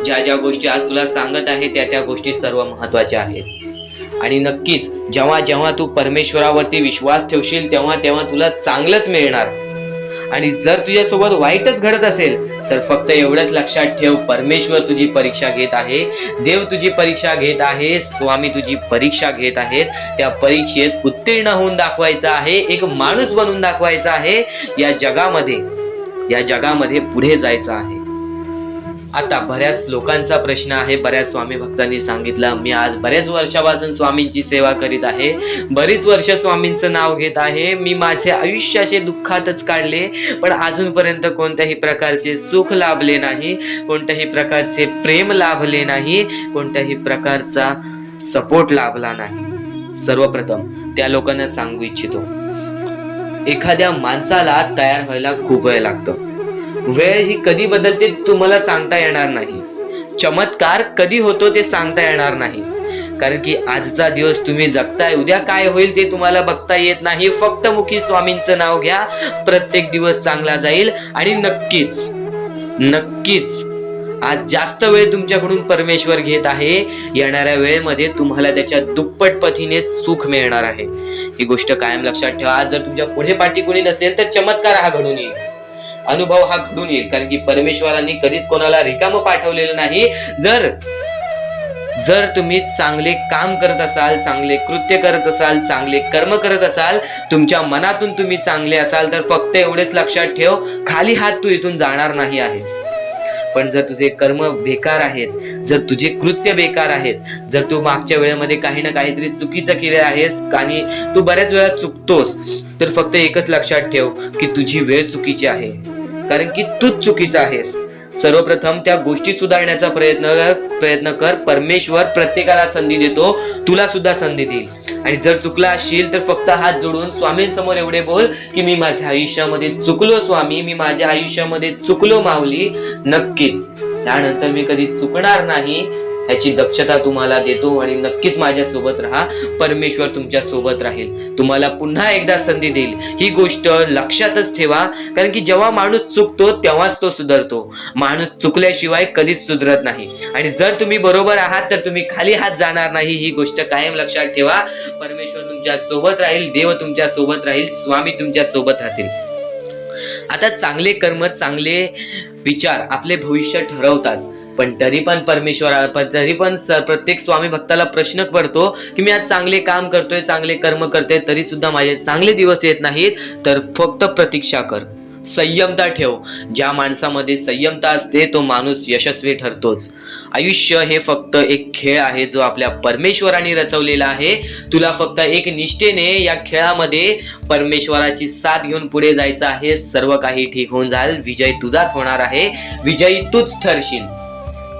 A: ज्या ज्या गोष्टी आज तुला सांगत आहे त्या त्या गोष्टी सर्व महत्वाच्या आहेत. आणि नक्कीच जेव्हा जेव्हा तू परमेश्वरावरती विश्वास ठेवशील तेव्हा तेव्हा तुला चांगलंच मिळणार. आणि जर तुझ्यासोबत वाईटच घडत असेल तर फक्त एवढंच लक्षात ठेव, परमेश्वर तुझी परीक्षा घेत आहे, देव तुझी परीक्षा घेत आहे, स्वामी तुझी परीक्षा घेत आहेत. त्या परीक्षेत उत्तीर्ण होऊन दाखवायचं आहे, एक माणूस बनून दाखवायचा आहे. या जगामध्ये पुढे जायचं आहे. आता बऱ्याच लोकांचा प्रश्न आहे, बऱ्याच स्वामी भक्तांनी सांगितलं, मी आज बऱ्याच वर्षापासून स्वामींची सेवा करीत आहे, बरीच वर्ष स्वामींचं नाव घेत आहे, मी माझे आयुष्य असे दुःखातच काढले, पण अजूनपर्यंत कोणत्याही प्रकारचे सुख लाभले नाही, कोणत्याही प्रकारचे प्रेम लाभले नाही, कोणत्याही प्रकारचा सपोर्ट लाभला नाही. सर्वप्रथम त्या लोकांना सांगू इच्छितो, एखाद्या माणसाला तयार व्हायला खूप वेळ लागतो. वेळ ही कधी बदलते तुम्हाला सांगता येणार नाही. चमत्कार कधी होतो ते सांगता येणार नाही, कारण की आजचा दिवस तुम्ही जगताय, उद्या काय होईल ते तुम्हाला बघता येत नाही. फक्त मुखी स्वामींचं नाव घ्या, प्रत्येक दिवस चांगला जाईल. आणि नक्कीच आज जास्त वेळ तुमच्याकडून परमेश्वर घेत आहे, येणाऱ्या वेळेमध्ये तुम्हाला त्याच्या दुप्पट पटीने सुख मिळणार आहे. ही गोष्ट कायम लक्षात ठेवा. आज जर तुमच्या पुढे पाठी कोणी नसेल तर चमत्कार हा घडून येईल, अनुभव हा घडून येईल, कारण की परमेश्वरांनी कधीच कोणाला रिकामं पाठवलेलं नाही. जर तुम्ही चांगले काम करत असाल, चांगले कृत्य करत असाल, चांगले कर्म करत असाल, तुमच्या मनातून तुम्ही चांगले असाल तर फक्त एवढेच लक्षात ठेव, खाली हात तू इथून जाणार नाही आहेस. पण जर तुझे कर्म बेकार आहेत, जर तुझे कृत्य बेकार आहेत, जर तू मागच्या वेळेमध्ये काही ना काहीतरी चुकीचं केले आहेस आणि तू बऱ्याच वेळा चुकतोस, तर फक्त एकच लक्षात ठेव की तुझी वेळ चुकीची आहे, कारण की तूच चुकीचा आहेस. सर्वप्रथम त्या गोष्टी सुधारण्याचा प्रयत्न कर. परमेश्वर प्रत्येकाला संधी देतो, तुला सुद्धा संधी देईल. आणि जर चुकला असशील तर फक्त हात जोडून स्वामींसमोर एवढे बोल की मी माझ्या आयुष्यामध्ये चुकलो स्वामी, मी माझ्या आयुष्यामध्ये चुकलो माऊली. नक्कीच त्यानंतर मी कधी चुकणार नाही याची दक्षता तुम्हाला देतो. आणि नक्कीच माझ्या सोबत राहा, परमेश्वर तुमच्या सोबत राहील, तुम्हाला पुन्हा एकदा संधी देईल. ही गोष्ट लक्षातच ठेवा, कारण की जेव्हा माणूस चुकतो तेव्हाच तो सुधारतो. माणूस चुकल्याशिवाय कधीच सुधरत नाही. आणि जर तुम्ही बरोबर आहात तर तुम्ही खाली हात जाणार नाही. ही गोष्ट कायम लक्षात ठेवा. परमेश्वर तुमच्या सोबत राहील, देव तुमच्या सोबत राहील, स्वामी तुमच्या सोबत राहतील. आता चांगले कर्म, चांगले विचार आपले भविष्य ठरवतात. पण तरी पण प्रत्येक स्वामी भक्ताला प्रश्न पडतो की मी आज चांगले काम करतोय, चांगले कर्म करतोय, तरी सुद्धा माझे चांगले दिवस येत नाहीत. तर फक्त प्रतीक्षा कर, संयमता ठेव. ज्या माणसामध्ये संयमता असते तो माणूस यशस्वी ठरतोच. आयुष्य हे फक्त एक खेळ आहे जो आपल्या परमेश्वराने रचवलेला आहे. तुला फक्त एक निष्ठेने या खेळामध्ये परमेश्वराची साथ घेऊन पुढे जायचं आहे. सर्व काही ठीक होऊन जाईल. विजय तुझाच होणार आहे. विजयी तूच ठरशील.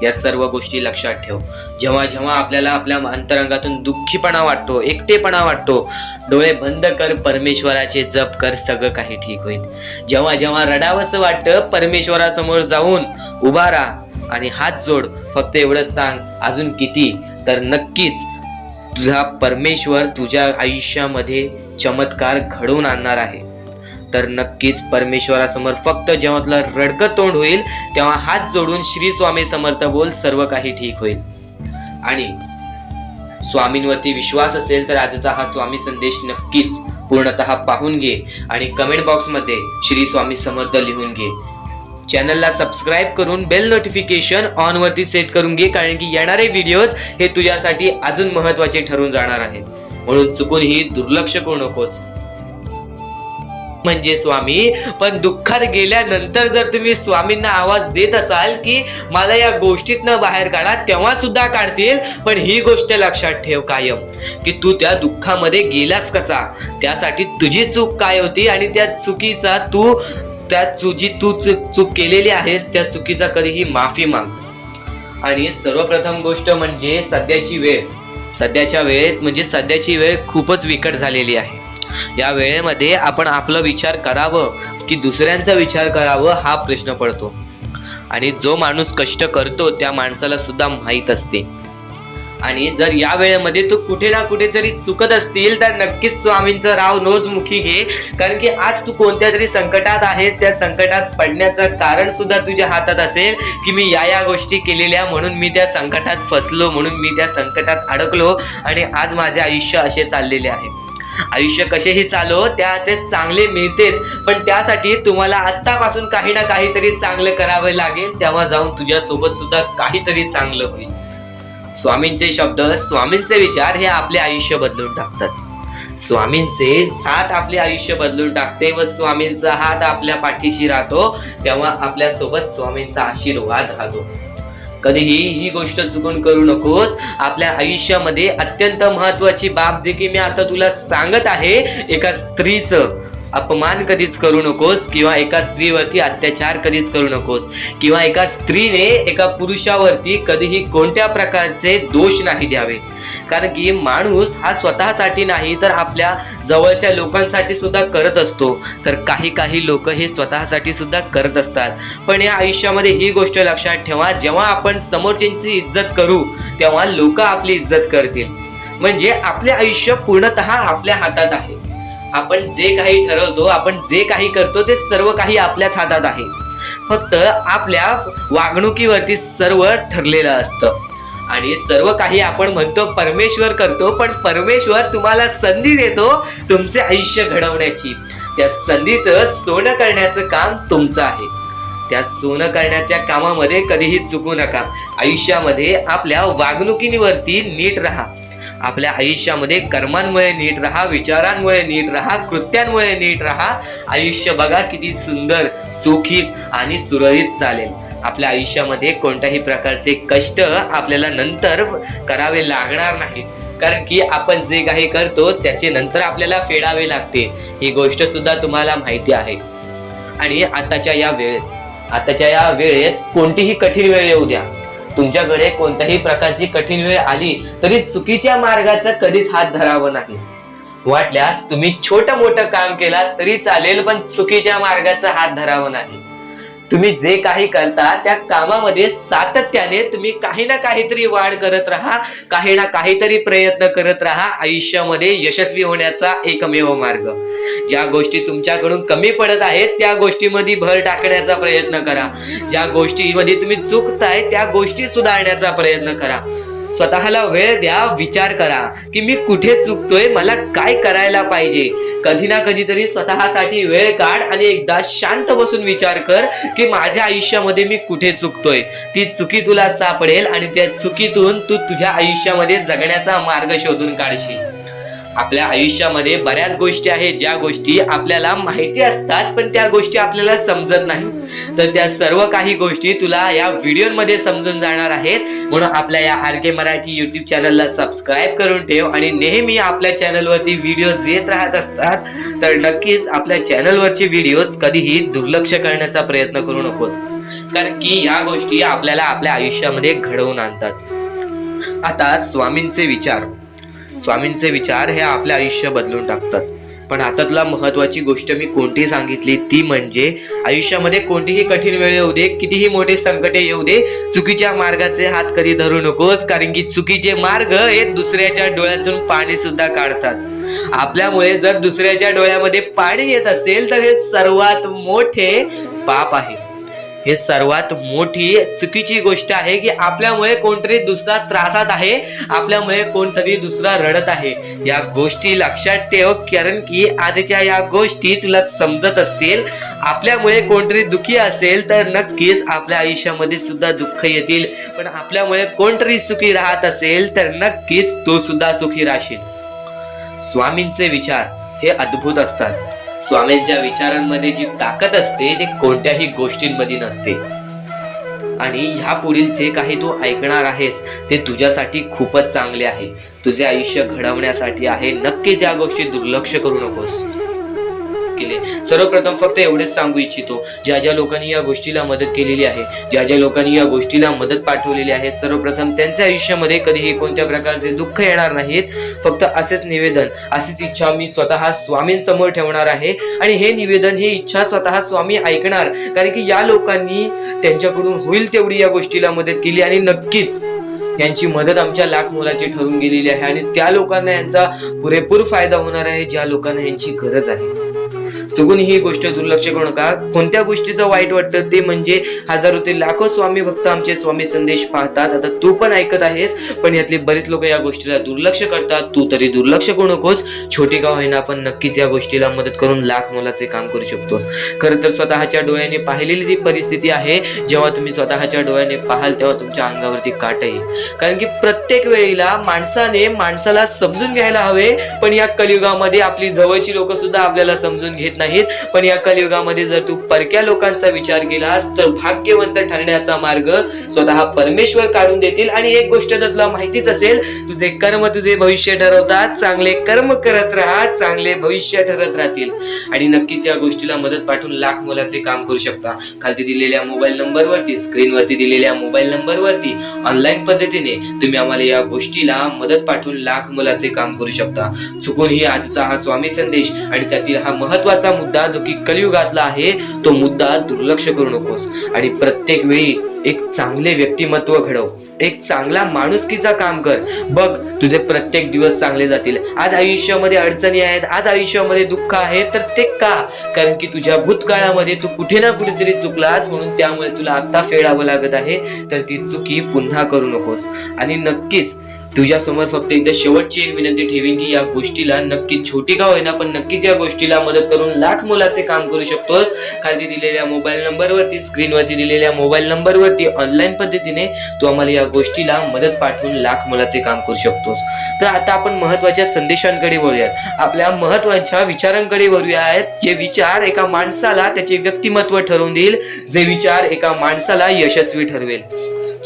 A: या सर्व गोष्टी लक्षात ठेव. जेव्हा जेव्हा आपल्याला आपल्या अंतरंगातून दुःखीपणा वाटतो, एकटेपणा वाटतो, डोळे बंद कर, परमेश्वराचे जप कर, सगळं काही ठीक होईल. जेव्हा जेव्हा रडावंसं वाटतं, परमेश्वरासमोर जाऊन उभा राहा आणि हात जोड. फक्त एवढंच सांग, अजून किती? तर नक्कीच तुझा परमेश्वर तुझ्या आयुष्यामध्ये चमत्कार घडवून आणणार आहे. तर नक्कीच परमेश्वरासमोर फक्त जेव्हा तुला रडकं तोंड होईल तेव्हा हात जोडून श्री स्वामी समर्थ बोल, सर्व काही ठीक होईल. आणि स्वामींवरती विश्वास असेल तर आजचा हा स्वामी संदेश नक्कीच पूर्णतः पाहून घे आणि कमेंट बॉक्समध्ये श्री स्वामी समर्थ लिहून घे. चॅनलला सबस्क्राईब करून बेल नोटिफिकेशन ऑन वरती सेट करून घे, कारण की येणारे व्हिडिओज हे तुझ्यासाठी अजून महत्त्वाचे ठरून जाणार आहेत. म्हणून चुकूनही दुर्लक्ष करू नकोस. म्हणजे स्वामी, पण दुःखात गेल्यानंतर जर तुम्ही स्वामींना आवाज देत असाल की मला या गोष्टीतनं बाहेर काढा, तेव्हा सुद्धा काढतील. पण ही गोष्ट लक्षात ठेव कायम की तू त्या दुःखामध्ये गेलास कसा, त्यासाठी तुझी चूक काय होती आणि त्या चुकीचा चूक केलेली आहेस त्या चुकीचा कधीही माफी माग. आणि सर्वप्रथम गोष्ट म्हणजे सध्याच्या वेळ खूपच विकट झालेली आहे. या वेळेमध्ये आपण आपला विचार करावं की दुसऱ्यांचा विचार करावं हा प्रश्न पडतो. आणि जो माणूस कष्ट करतो त्या माणसाला सुद्धा माहीत असते. आणि जर या वेळेमध्ये तू कुठे ना कुठेतरी चुकत असतील तर नक्कीच स्वामींचं राव नोजमुखी घे, कारण की आज तू कोणत्या तरी संकटात आहेस. त्या संकटात पडण्याचं कारण सुद्धा तुझ्या हातात असेल की मी या गोष्टी केलेल्या म्हणून मी त्या संकटात फसलो, म्हणून मी त्या संकटात अडकलो आणि आज माझे आयुष्य असे चाललेले आहे. आयुष्य कसेही चालो त्याचे चांगले मिळतेच, पण त्यासाठी तुम्हाला आत्तापासून काही ना काहीतरी चांगलं करावं लागेल. तेव्हा जाऊन तुझ्यासोबत सुद्धा काहीतरी चांगलं होईल. स्वामींचे शब्द, स्वामींचे विचार हे आपले आयुष्य बदलून टाकतात. स्वामींचे साथ आपले आयुष्य बदलून टाकते व स्वामींचा हात आपल्या पाठीशी राहतो तेव्हा आपल्या सोबत स्वामींचा आशीर्वाद राहतो. कधीही ही गोष्ट चुकून करू नकोस. आपल्या आयुष्यामध्ये अत्यंत महत्वाची बाब जे की मी आता तुला सांगत आहे, एका स्त्रीचं अपमान कधीच करू नकोस किंवा एका स्त्रीवरती अत्याचार कधीच करू नकोस किंवा एका स्त्रीने एका पुरुषावरती कधीही कोणत्या प्रकारचे दोष नाही द्यावे. कारण की माणूस हा स्वतःसाठी नाही तर आपल्या जवळच्या लोकांसाठी सुद्धा करत असतो. तर काही लोक हे स्वतःसाठी सुद्धा करत असतात. पण या आयुष्यामध्ये ही गोष्ट लक्षात ठेवा, जेव्हा आपण समोरच्यांची इज्जत करू तेव्हा लोक आपली इज्जत करतील. म्हणजे आपले आयुष्य पूर्णतः आपल्या हातात आहे. आपण जे काही ठरवतो, आपण जे काही करतो ते सर्व काही आपल्याच हातात आहे. फक्त आपल्या वागणुकीवरती सर्व ठरलेलं असतं. आणि सर्व काही आपण म्हणतो परमेश्वर करतो, पण परमेश्वर तुम्हाला संधी देतो तुमचे आयुष्य घडवण्याची. त्या संधीचं सोनं करण्याचं काम तुमचं आहे. त्या सोनं करण्याच्या कामामध्ये कधीही चुकू नका. आयुष्यामध्ये आपल्या वागणुकीवरती नीट राहा. आपल्या आयुष्यामध्ये कर्मांमुळे नीट राहा, विचारांमुळे नीट राहा, कृत्यांमुळे नीट राहा. आयुष्य बघा किती सुंदर, सुखी आणि सुरळीत चालेल. आपल्या आयुष्यामध्ये कोणत्याही प्रकारचे कष्ट आपल्याला नंतर करावे लागणार नाहीत, कारण की आपण जे काही करतो त्याचे नंतर आपल्याला फेडावे लागते. ही गोष्ट सुद्धा तुम्हाला माहिती आहे. आणि आताच्या या वेळेत कोणतीही कठीण वेळ येऊ द्या, तुमच्याकडे कोणत्याही प्रकारची कठीण वेळ आली तरी चुकीच्या मार्गाचा कधीच हात धरावा नाही. वाटल्यास तुम्ही छोटं मोठं काम केला तरी चालेल, पण चुकीच्या मार्गाचा हात धरावा नाही. तुम्ही जे काही करता त्या कामामध्ये सातत्याने तुम्ही काही ना काहीतरी वाढ करत राहा, काही ना काहीतरी प्रयत्न करत राहा. आयुष्यामध्ये यशस्वी होण्याचा एकमेव मार्ग. ज्या गोष्टी तुमच्याकडून कमी पडत आहेत त्या गोष्टीमध्ये भर टाकण्याचा प्रयत्न करा. ज्या गोष्टीमध्ये तुम्ही चुकताय त्या गोष्टी सुधारण्याचा प्रयत्न करा. स्वतःला वेळ द्या, विचार करा की मी कुठे चुकतोय, मला काय करायला पाहिजे. कधी ना कधीतरी स्वतःसाठी वेळ काढ आणि एकदा शांत बसून विचार कर की माझ्या आयुष्यामध्ये मी कुठे चुकतोय. ती चुकी तुला सापडेल आणि त्या चुकीतून तू तुझ्या आयुष्यामध्ये जगण्याचा मार्ग शोधून काढशील. आपल्या आयुष्यामध्ये बऱ्याच गोष्टी आहेत ज्या गोष्टी आपल्याला माहिती असतात पण त्या गोष्टी आपल्याला समजत नाही, तर त्या सर्व काही गोष्टी तुला या व्हिडिओमध्ये समजून जाणार आहेत. म्हणून आपल्या या RK मराठी YouTube चॅनलला सबस्क्राईब करून ठेव आणि नेहमी आपल्या चॅनलवरती व्हिडिओज येत राहत असतात, तर नक्कीच आपल्या चॅनलवरचे व्हिडिओज कधीही दुर्लक्ष करण्याचा प्रयत्न करू नकोस, कारण की या गोष्टी आपल्याला आपल्या आयुष्यामध्ये घडवून आणतात. आता स्वामींचे विचार हे आपले आयुष्य बदलून टाकतात. पण आता तुला महत्वाची गोष्ट मी कोणती सांगितली ती म्हणजे आयुष्यामध्ये कोणतीही कठीण वेळ येऊ दे, कितीही मोठे संकटे येऊ दे, चुकीच्या मार्गाचे हात कधी धरू नकोस, कारण की चुकीचे मार्ग हे दुसऱ्याच्या डोळ्यातून पाणी सुद्धा काढतात. आपल्यामुळे जर दुसऱ्याच्या डोळ्यामध्ये पाणी येत असेल तर हे सर्वात मोठे पाप आहे. हे सर्वात मोठी चुकीची गोष्ट आहे की आपल्यामुळे कोणतरी दुसरा त्रासात आहे, आपल्यामुळे कोणतरी दुसरा रडत आहे. या गोष्टी लक्षात ठेव, कारण की आजच्या या गोष्टी तुला समजत असतील. आपल्यामुळे कोणतरी दुखी असेल तर नक्कीच आपल्या आयुष्यामध्ये सुद्धा दुःख येतील, पण आपल्यामुळे कोणतरी सुखी राहत असेल तर नक्कीच तो सुद्धा सुखी राहशील. स्वामींचे विचार हे अद्भुत असतात. स्वामींच्या विचारांमध्ये जी ताकद असते ते कोणत्याही गोष्टींमध्ये नसते. आणि ह्या पुढील जे काही तू ऐकणार आहेस ते तुझ्यासाठी खूपच चांगले आहे, तुझे आयुष्य घडवण्यासाठी आहे. नक्कीच या गोष्टी दुर्लक्ष करू नकोस. सर्वप्रथम फक्त एवढेच सांगू इच्छितो, ज्या ज्या लोकांनी या गोष्टीला मदत केलेली आहे, ज्या ज्या लोकांनी या गोष्टीला मदत पाठवलेली आहे, सर्वप्रथम त्यांच्या आयुष्यामध्ये कधीही कोणत्या प्रकारचे दुःख येणार नाहीत. फक्त असेच निवेदन, अशीच इच्छा मी स्वतः स्वामींसमोर ठेवणार आहे आणि हे निवेदन, ही इच्छा स्वतः स्वामी ऐकणार, कारण की या लोकांनी त्यांच्याकडून होईल तेवढी या गोष्टीला मदत केली आणि नक्कीच यांची मदत आमच्या लाख मोलाची ठरून गेलेली आहे आणि त्या लोकांना यांचा पुरेपूर फायदा होणार आहे ज्या लोकांना यांची गरज आहे. चुकून ही गोष्ट दुर्लक्ष करू नका. कोणत्या गोष्टीचं वाईट वाटतं ते म्हणजे हजारो ते लाखो स्वामी भक्त आमचे स्वामी संदेश पाहतात. आता तू पण ऐकत आहेस, पण यातले बरेच लोक या गोष्टीला दुर्लक्ष करतात. तू तरी दुर्लक्ष करू नकोस. छोटी का होईना पण नक्कीच या गोष्टीला मदत करून लाख मोलाचे काम करू शकतोस. खरं तर स्वतःच्या डोळ्याने पाहिलेली जी परिस्थिती आहे, जेव्हा तुम्ही स्वतःच्या डोळ्याने पाहाल तेव्हा तुमच्या अंगावरती काटा येईल, कारण की प्रत्येक वेळेला माणसाला समजून घ्यायला हवे, पण या कलियुगामध्ये आपली जवळची लोक सुद्धा आपल्याला समजून घेत नाहीत. पण या कलियुगामध्ये जर तू परक्या लोकांचा विचार केलास तर भाग्यवंत ठरण्याचा मार्ग स्वतः परमेश्वर काढून देतील. आणि एक गोष्ट तर तुला माहितीच असेल, तुझे कर्म तुझे भविष्य ठरवतात. चांगले कर्म करत राहा, चांगले भविष्य ठरत राहतील. आणि नक्कीच या गोष्टीला मदत पाठवून लाख मोलाचे काम करू शकता. खालती दिलेल्या मोबाईल नंबरवरती, स्क्रीनवरती दिलेल्या मोबाईल नंबरवरती ऑनलाईन पद्धतीने तुम्ही आम्हाला या गोष्टीला मदत पाठवून लाख मोलाचे काम करू शकता. चुकूनही आजचा हा स्वामी संदेश आणि त्यातील हा महत्वाचा मुद्दा जो की कलियुगातला आहे तो मुद्दा दुर्लक्ष करू नकोस. आणि प्रत्येक वेळी एक चांगले व्यक्तिमत्व घडव, एक चांगला माणुसकीचा काम कर. बघ तुझे प्रत्येक दिवस चांगले जातील. आज आयुष्यामध्ये अडचणी आहेत, आज आयुष्यामध्ये दुःख आहे, तर ते का? कारण की तुझ्या भूतकाळामध्ये तू कुठे ना कुठेतरी चुकलास, म्हणून त्यामुळे तुला आता फेडावं लागत आहे. तर ती चुकी पुन्हा करू नकोस. आणि नक्कीच तुझ्या समोर फक्त एकदा शेवटची एक विनंती ठेवीन की या गोष्टीला नक्की छोटी का होईना पण नक्कीच या गोष्टीला मदत करून लाख मोलाचे काम करू शकतोस. खाली दिलेल्या मोबाईल नंबरवरती, स्क्रीनवरती दिलेल्या मोबाईल नंबरवरती ऑनलाईन पद्धतीने तू आम्हाला या गोष्टीला मदत पाठवून लाख मोलाचे काम करू शकतोस. तर आता आपण महत्वाच्या संदेशांकडे वळूयात, आपल्या महत्वाच्या विचारांकडे वळूयात, जे विचार एका माणसाला त्याचे व्यक्तिमत्व ठरवून देईल, जे विचार एका माणसाला यशस्वी ठरवेल.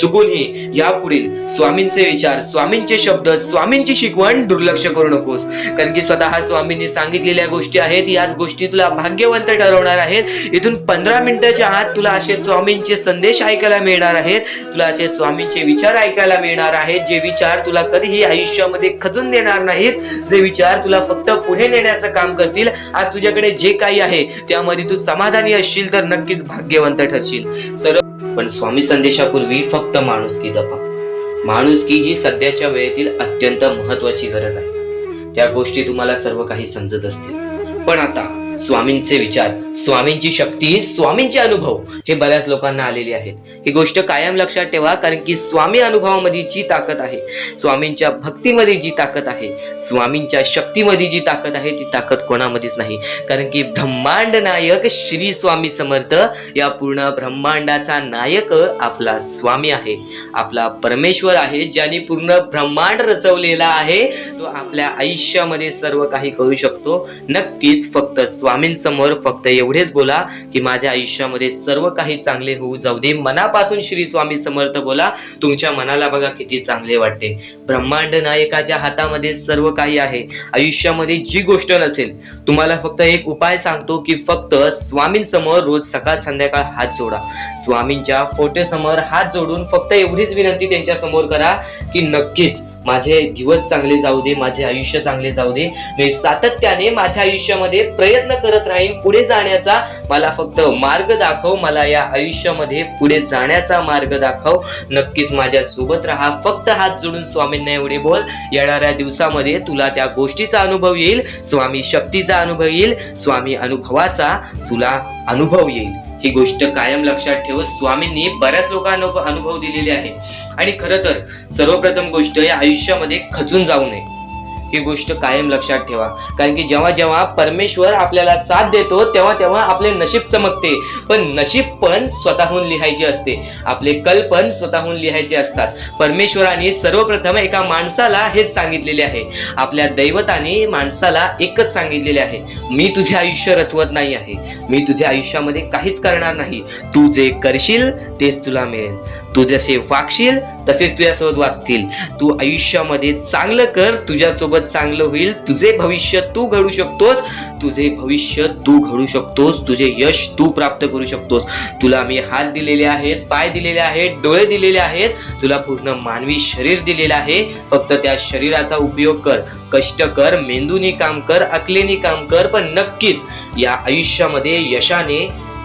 A: चुकूनही यापुढील स्वामींचे विचार, स्वामींचे शब्द, स्वामींची शिकवण दुर्लक्ष करू नकोस, कारण की स्वतः स्वामींनी सांगितलेल्या गोष्टी आहेत. याच गोष्टी तुला भाग्यवंत ठरवणार आहेत. इथून 15 मिनिटाच्या आत तुला असे स्वामींचे संदेश ऐकायला मिळणार आहेत, तुला असे स्वामींचे विचार ऐकायला मिळणार आहेत, जे विचार तुला कधीही आयुष्यामध्ये खचून देणार नाहीत, जे विचार तुला फक्त पुढे नेण्याचं काम करतील. आज तुझ्याकडे जे काही आहे त्यामध्ये तू समाधानी असशील तर नक्कीच भाग्यवंत ठरशील. पण स्वामी संदेशापूर्वी फक्त माणुसकी जपा. माणुसकी ही सध्याच्या वेळेतील अत्यंत महत्वाची गरज आहे. त्या गोष्टी तुम्हाला सर्व काही समजत असतील, पण आता स्वामींचे विचार, स्वामींची शक्ती, स्वामींचे अनुभव हे बऱ्याच लोकांना आलेले आहेत. ही गोष्ट कायम लक्षात ठेवा, कारण की स्वामी अनुभवामध्ये जी ताकद आहे, स्वामींच्या भक्तीमध्ये जी ताकद आहे, स्वामींच्या शक्तीमध्ये जी ताकद आहे, ती ताकद कोणामध्येच नाही. कारण की ब्रह्मांड नायक श्री स्वामी समर्थ, या पूर्ण ब्रह्मांडाचा नायक आपला स्वामी आहे, आपला परमेश्वर आहे, ज्याने पूर्ण ब्रह्मांड रचवलेला आहे. तो आपल्या आयुष्यामध्ये सर्व काही करू शकतो. नक्कीच फक्त स्वामींसमोर फक्त एवढेच बोला की माझ्या आयुष्यामध्ये सर्व काही चांगले होऊ जाऊ दे. मनापासून श्री स्वामी समर्थ बोला. तुमच्या मनाला बघा किती चांगले वाटते. ब्रह्मांड नायकाच्या हातामध्ये सर्व काही आहे. आयुष्यामध्ये जी गोष्ट नसेल, तुम्हाला फक्त एक उपाय सांगतो की फक्त स्वामींसमोर रोज सकाळ संध्याकाळ हात जोडा. स्वामींच्या फोटोसमोर हात जोडून फक्त एवढीच विनंती त्यांच्या समोर करा की नक्कीच माझे दिवस चांगले जाऊ दे, माझे आयुष्य चांगले जाऊ दे. मी सातत्याने माझ्या आयुष्यामध्ये प्रयत्न करत राहीन पुढे जाण्याचा. मला फक्त मार्ग दाखव, मला या आयुष्यामध्ये पुढे जाण्याचा मार्ग दाखव. नक्कीच माझ्या सोबत राहा. फक्त हात जोडून स्वामींना एवढे बोल. येणाऱ्या दिवसामध्ये तुला त्या गोष्टीचा अनुभव येईल, स्वामी शक्तीचा अनुभव येईल, स्वामी अनुभवाचा तुला अनुभव येईल. ही गोष्ट कायम लक्षात ठेव. स्वामींनी बऱ्याच लोकांना अनुभव दिलेले आहे. आणि खरं तर सर्वप्रथम गोष्ट या आयुष्यामध्ये खचून जाऊ नये, ही गोष्ट कायम लक्षात ठेवा. कारण की जेव्हा जेव्हा परमेश्वर आपल्याला साथ देतो तेव्हा तेव्हा आपले नशीब चमकते. पण नशीब पण स्वतःहून लिहायचे असते, आपले कल पण स्वतःहून लिहायचे असतात. परमेश्वराने सर्वप्रथम एका माणसाला हेच सांगितलेले आहे. आपल्या दैवताने माणसाला एकच सांगितलेले आहे, मी तुझे आयुष्य रचवत नाही आहे, मी तुझ्या आयुष्यामध्ये काहीच करणार नाही. तू जे करशील तेच तुला मिळेल. तू जसे वागशील तसेच तुझ्यासोबत वागतील. तू आयुष्यामध्ये चांगलं कर, तुझ्यासोबत चांगलं होईल. तुझे भविष्य तू घडू शकतोस, तुझे भविष्य तू घडू शकतोस, तुझे यश तू प्राप्त करू शकतोस. तुला मी हात दिलेले आहेत, पाय दिलेले आहेत, डोळे दिलेले आहेत, तुला पूर्ण मानवी शरीर दिलेलं आहे. फक्त त्या शरीराचा उपयोग कर, कष्ट कर, मेंदूने काम कर, अकलेने काम कर, पण नक्कीच या आयुष्यामध्ये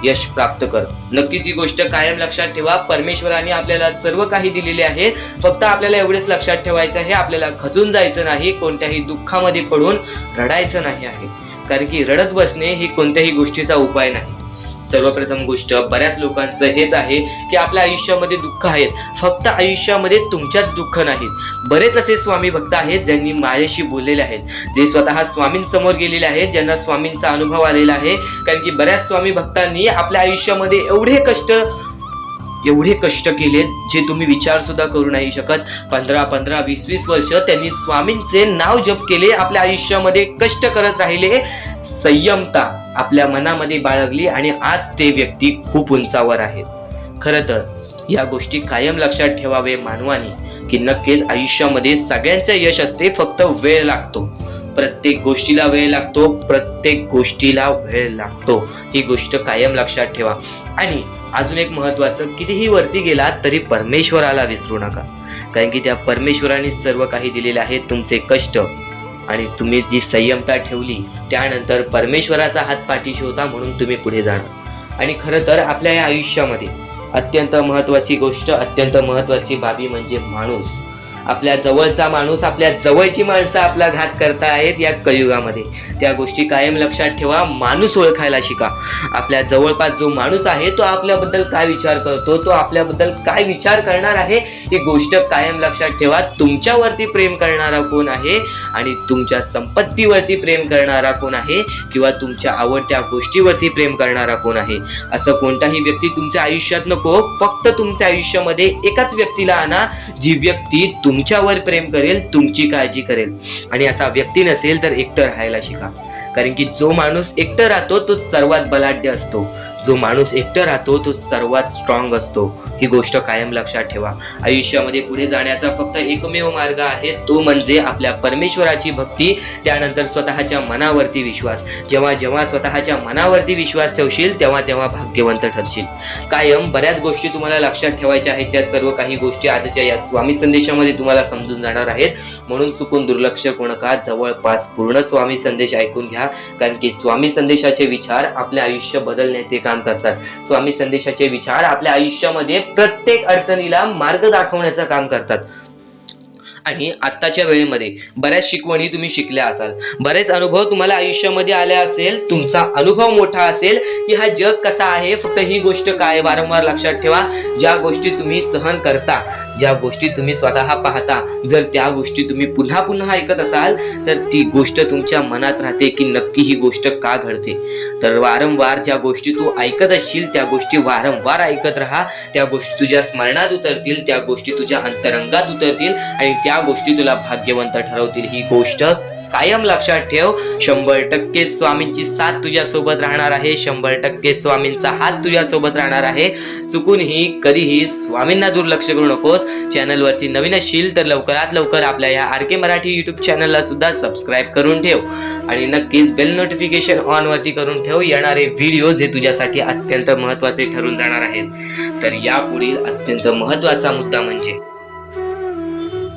A: यश प्राप्त कर. नक्कीच ही गोष्ट कायम लक्षात ठेवा. परमेश्वराने आपल्याला सर्व काही दिलेले आहे. फक्त आपल्याला एवढेच लक्षात ठेवायचं आहे, आपल्याला खचून जायचं नाही, कोणत्याही दुःखामध्ये पडून रडायचं नाही आहे. कारण की रडत बसणे ही कोणत्याही गोष्टीचा उपाय नाही. सर्वप्रथम गोष्ट बऱ्याच लोकांचं हेच आहे की आपल्या आयुष्यामध्ये दुःख आहेत. फक्त आयुष्यामध्ये तुमच्याच दुःख नाहीत. बरेच असे स्वामी भक्त आहेत ज्यांनी माझ्याशी बोललेले आहेत, जे स्वतः स्वामींसमोर गेलेले आहेत, ज्यांना स्वामींचा अनुभव आलेला आहे. कारण की बऱ्याच स्वामी भक्तांनी आपल्या आयुष्यामध्ये एवढे कष्ट केले जे तुम्ही विचार सुद्धा करू नाही शकत. 15-15, 20-20 वर्ष त्यांनी स्वामींचे नाव जप केले, आपल्या आयुष्यामध्ये कष्ट करत राहिले, संयमता आपल्या मनामध्ये बाळगली आणि आज ते व्यक्ती खूप उंचावर आहेत. खरं तर या गोष्टी कायम लक्षात ठेवावे मानवाने की नक्कीच आयुष्यामध्ये सगळ्यांचे यश असते, फक्त वेळ लागतो. प्रत्येक गोष्टीला वेळ लागतो, प्रत्येक गोष्टीला वेळ लागतो. ही गोष्ट कायम लक्षात ठेवा. आणि अजून एक महत्वाचं, कितीही वरती गेला तरी परमेश्वराला विसरू नका. कारण की त्या परमेश्वराने सर्व काही दिलेले आहे. तुमचे कष्ट आणि तुम्ही जी संयमता ठेवली त्यानंतर परमेश्वराचा हात पाठीशी होता म्हणून तुम्ही पुढे जाणार. आणि खरं तर आपल्या या आयुष्यामध्ये अत्यंत महत्वाची गोष्ट, अत्यंत महत्वाची बाबी म्हणजे माणूस. आपल्या जवळचा माणूस, आपल्या जवळची माणसं आपला घात करतायत या कलियुगामध्ये. त्या गोष्टी कायम लक्षात ठेवा. माणूस ओळखायला शिका. आपल्या जवळपास जो माणूस आहे तो आपल्याबद्दल काय विचार करतो, तो आपल्याबद्दल काय विचार करणार आहे, ही गोष्ट कायम लक्षात ठेवा. तुमच्यावरती प्रेम करणारा कोण आहे आणि तुमच्या संपत्तीवरती प्रेम करणारा कोण आहे किंवा तुमच्या आवडत्या गोष्टीवरती प्रेम करणारा कोण आहे, असं कोणताही व्यक्ती तुमच्या आयुष्यात नको. फक्त तुमच्या आयुष्यामध्ये एकाच व्यक्तीला आणा, जी व्यक्ती तुमच्यावर प्रेम करेल, तुमची काळजी करेल. आणि असा व्यक्ती नसेल तर एकटं राहायला शिका. कारण की जो माणूस एकटं राहतो तो सर्वात बलाढ्य असतो, जो माणूस एकटं राहतो तो सर्वात स्ट्रॉंग असतो. ही गोष्ट कायम लक्षात ठेवा. आयुष्यामध्ये पुढे जाण्याचा फक्त एकमेव मार्ग आहे, तो म्हणजे आपल्या परमेश्वराची भक्ती, त्यानंतर स्वतःच्या मनावरती विश्वास. जेव्हा जेव्हा स्वतःच्या मनावरती विश्वास ठेवशील तेव्हा तेव्हा भाग्यवंत ठरशील. कायम बऱ्याच गोष्टी तुम्हाला लक्षात ठेवायच्या आहेत. त्या सर्व काही गोष्टी आजच्या या स्वामी संदेशामध्ये तुम्हाला समजून जाणार आहेत. म्हणून चुकून दुर्लक्ष करू नका. जवळपास पूर्ण स्वामी संदेश ऐकून घ्या. कारण की स्वामी संदेशाचे विचार आपले आयुष्य बदलण्याचे काम करतात. स्वामी संदेशाचे विचार आपल्या आयुष्यामध्ये प्रत्येक अडचणीला मार्ग दाखवण्याचं काम करतात. आणि आत्ताच्या वेळेमध्ये बऱ्याच शिकवणी तुम्ही शिकल्या असाल, बरेच अनुभव तुम्हाला आयुष्यामध्ये आले असेल, तुमचा अनुभव मोठा असेल की हा जग कसा आहे, फक्त ही गोष्ट काय वारंवार लक्षात ठेवा, ज्या गोष्टी तुम्ही सहन करता, ज्या गोष्टी तुम्ही स्वतः पाहता, जर त्या गोष्टी तुम्ही पुन्हा पुन्हा ऐकत असाल तर ती गोष्ट तुमच्या मनात राहते की नक्की ही गोष्ट का घडते. तर वारंवार ज्या गोष्टी तू ऐकत असशील त्या गोष्टी वारंवार ऐकत राहा, त्या गोष्टी तुझ्या स्मरणात उतरतील, त्या गोष्टी तुझ्या अंतरंगात उतरतील आणि त्या गोष्टी तुला भाग्यवंत ठरवतील. ही गोष्ट कायम लक्षात ठेव. 100% स्वामींची साथ तुझ्या सोबत राहणार आहे, 100% स्वामींचा हात तुझ्या सोबत राहणार आहे. चुकूनही कधीही स्वामींना दुर्लक्ष करू नकोस. चॅनलवरती नवीन असशील तर लवकरात लवकर आपल्या या आर के मराठी युट्यूब चॅनलला सुद्धा सबस्क्राईब करून ठेव आणि नक्कीच बेल नोटिफिकेशन ऑन वरती करून ठेव. येणारे व्हिडिओ जे तुझ्यासाठी अत्यंत महत्त्वाचे ठरून जाणार आहेत. तर यापुढील अत्यंत महत्त्वाचा मुद्दा म्हणजे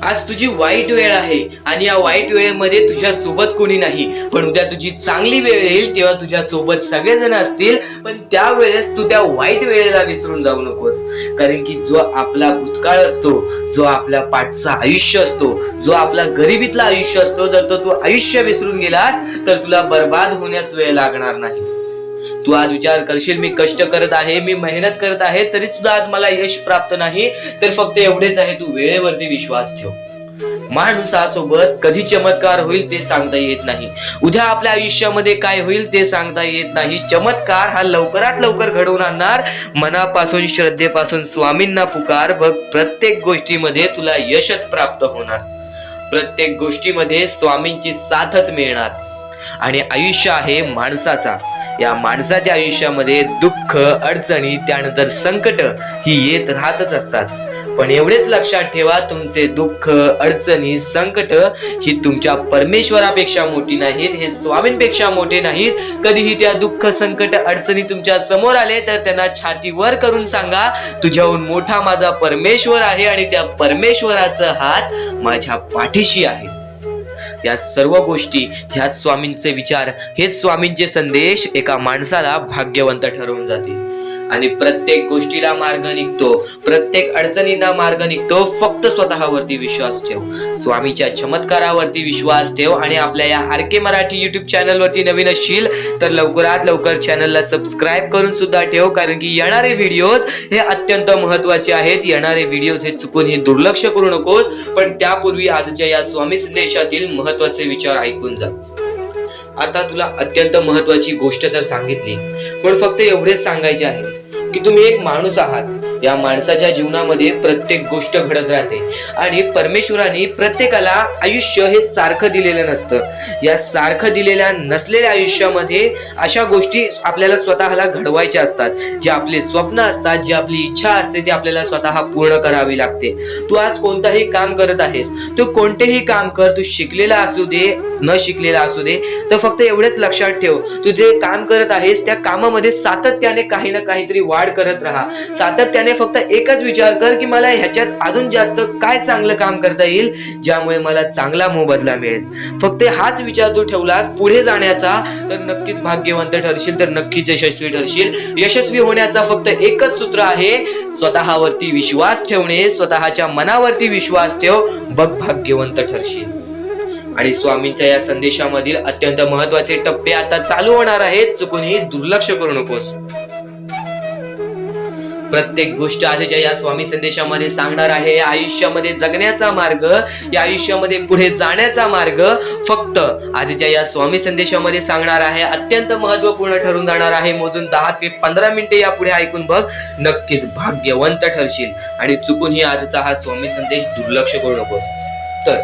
A: आज तुझी वाईट वेळ आहे आणि या वाईट वेळेमध्ये तुझ्या सोबत कोणी नाही, पण उद्या तुझी चांगली वेळ येईल तेव्हा तुझ्या सोबत सगळेजण असतील. पण त्यावेळेस तू त्या वाईट वेळेला विसरून जाऊ नकोस, कारण की जो आपला भूतकाळ असतो, जो आपल्या पाठचा आयुष्य असतो, जो आपला गरिबीतला आयुष्य असतो, जर तो तू आयुष्य विसरून गेलास तर तुला बर्बाद होण्यास वेळ लागणार नाही. तू आज विचार करशील मी कष्ट करत आहे, मी मेहनत करत आहे, तरी सुद्धा आज मला यश प्राप्त नाही, तर फक्त एवढेच आहे, तू वेळेवरती विश्वास ठेव. माणसासोबत कधी चमत्कार होईल ते सांगता येत नाही, उद्या आपल्या आयुष्यामध्ये काय होईल ते सांगता येत नाही. चमत्कार हा लवकरात लवकर घडवून आणणार. मनापासून श्रद्धेपासून स्वामींना पुकार, बघ प्रत्येक गोष्टीमध्ये तुला यशच प्राप्त होणार, प्रत्येक गोष्टीमध्ये स्वामींची साथच मिळणार. आणि आयुष्य आहे माणसाचा, या माणसाच्या आयुष्यामध्ये दुःख, अडचणी, त्यानंतर संकट ही येत राहतच असतात. पण एवढेच लक्षात ठेवा, तुमचे दुःख, अडचणी, संकट ही तुमच्या परमेश्वरापेक्षा मोठी नाहीत, हे स्वामींपेक्षा मोठे नाहीत. कधीही त्या दुःख, संकट, अडचणी तुमच्या समोर आले तर त्यांना छातीवर करून सांगा, तुझ्याहून मोठा माझा परमेश्वर आहे आणि त्या परमेश्वराचा हात माझ्या पाठीशी आहे. या सर्व गोष्टी, ह्याच स्वामींचे विचार, हेच स्वामींचे संदेश एका माणसाला भाग्यवंत ठरवून जातील. आणि प्रत्येक गोष्टीला मार्ग निघतो, प्रत्येक अडचणींना मार्ग निघतो. फक्त स्वतःवरती विश्वास ठेव, स्वामीच्या चमत्कारावरती विश्वास ठेव. आणि आपल्या या आर के मराठी युट्यूब चॅनलवरती नवीन असशील तर लवकरात लवकर चॅनलला सबस्क्राईब करून सुद्धा ठेव, कारण की येणारे व्हिडिओज हे अत्यंत महत्त्वाचे आहेत. येणारे व्हिडिओज हे चुकूनही दुर्लक्ष करू नकोस. पण त्यापूर्वी आजच्या या स्वामी संदेशातील महत्त्वाचे विचार ऐकून जा. आता तुला अत्यंत महत्त्वाची गोष्ट तर सांगितली, पण फक्त एवढेच सांगायचे आहे की तुम्ही एक माणूस आहात. या माणसाच्या जीवनामध्ये प्रत्येक गोष्ट घडत राहते आणि परमेश्वराने प्रत्येकाला आयुष्य हे सारखं दिलेलं नसतं. या सारखं दिलेल्या नसलेल्या आयुष्यामध्ये अशा गोष्टी आपल्याला स्वतःला घडवायच्या असतात. जे आपले स्वप्न असतात, जी आपली इच्छा असते ती आपल्याला स्वतः पूर्ण करावी लागते. तू आज कोणताही काम करत आहेस, तू कोणतेही काम कर, तू शिकलेला असू दे, न शिकलेला असू दे, तर फक्त एवढेच लक्षात ठेव, तू जे काम करत आहेस त्या कामामध्ये सातत्याने काही ना काहीतरी वाढ करत राहा. सातत्याने फक्त एकच विचार कर की मला ह्याच्यात अजून जास्त काय चांगलं काम करता येईल ज्यामुळे मला चांगला मोबदला मिळेल. फक्त हाच विचार तू ठेवलास पुढे जाण्याचा तर नक्कीच भाग्यवंत ठरशील, तर नक्कीच यशस्वी ठरशील. यशस्वी होण्याचा फक्त एकच सूत्र आहे, स्वतःवरती विश्वास ठेवणे, स्वतःच्या मनावरती विश्वास ठेव, बघ भाग्यवंत ठरशील. आणि स्वामींच्या या संदेशामधील अत्यंत महत्त्वाचे टप्पे आता चालू होणार आहेत, चुकूनही दुर्लक्ष करू नकोस. प्रत्येक गोष्ट आजच्या या स्वामी संदेशामध्ये सांगणार आहे. या आयुष्यामध्ये जगण्याचा मार्ग, या आयुष्यामध्ये पुढे जाण्याचा मार्ग फक्त आजच्या या स्वामी संदेशामध्ये सांगणार आहे. अत्यंत महत्त्वपूर्ण ठरून जाणार आहे. मोजून 10 ते 15 मिनिटे यापुढे ऐकून बघ, नक्कीच भाग्यवंत ठरशील. आणि चुकूनही आजचा हा स्वामी संदेश दुर्लक्ष करू नकोस. तर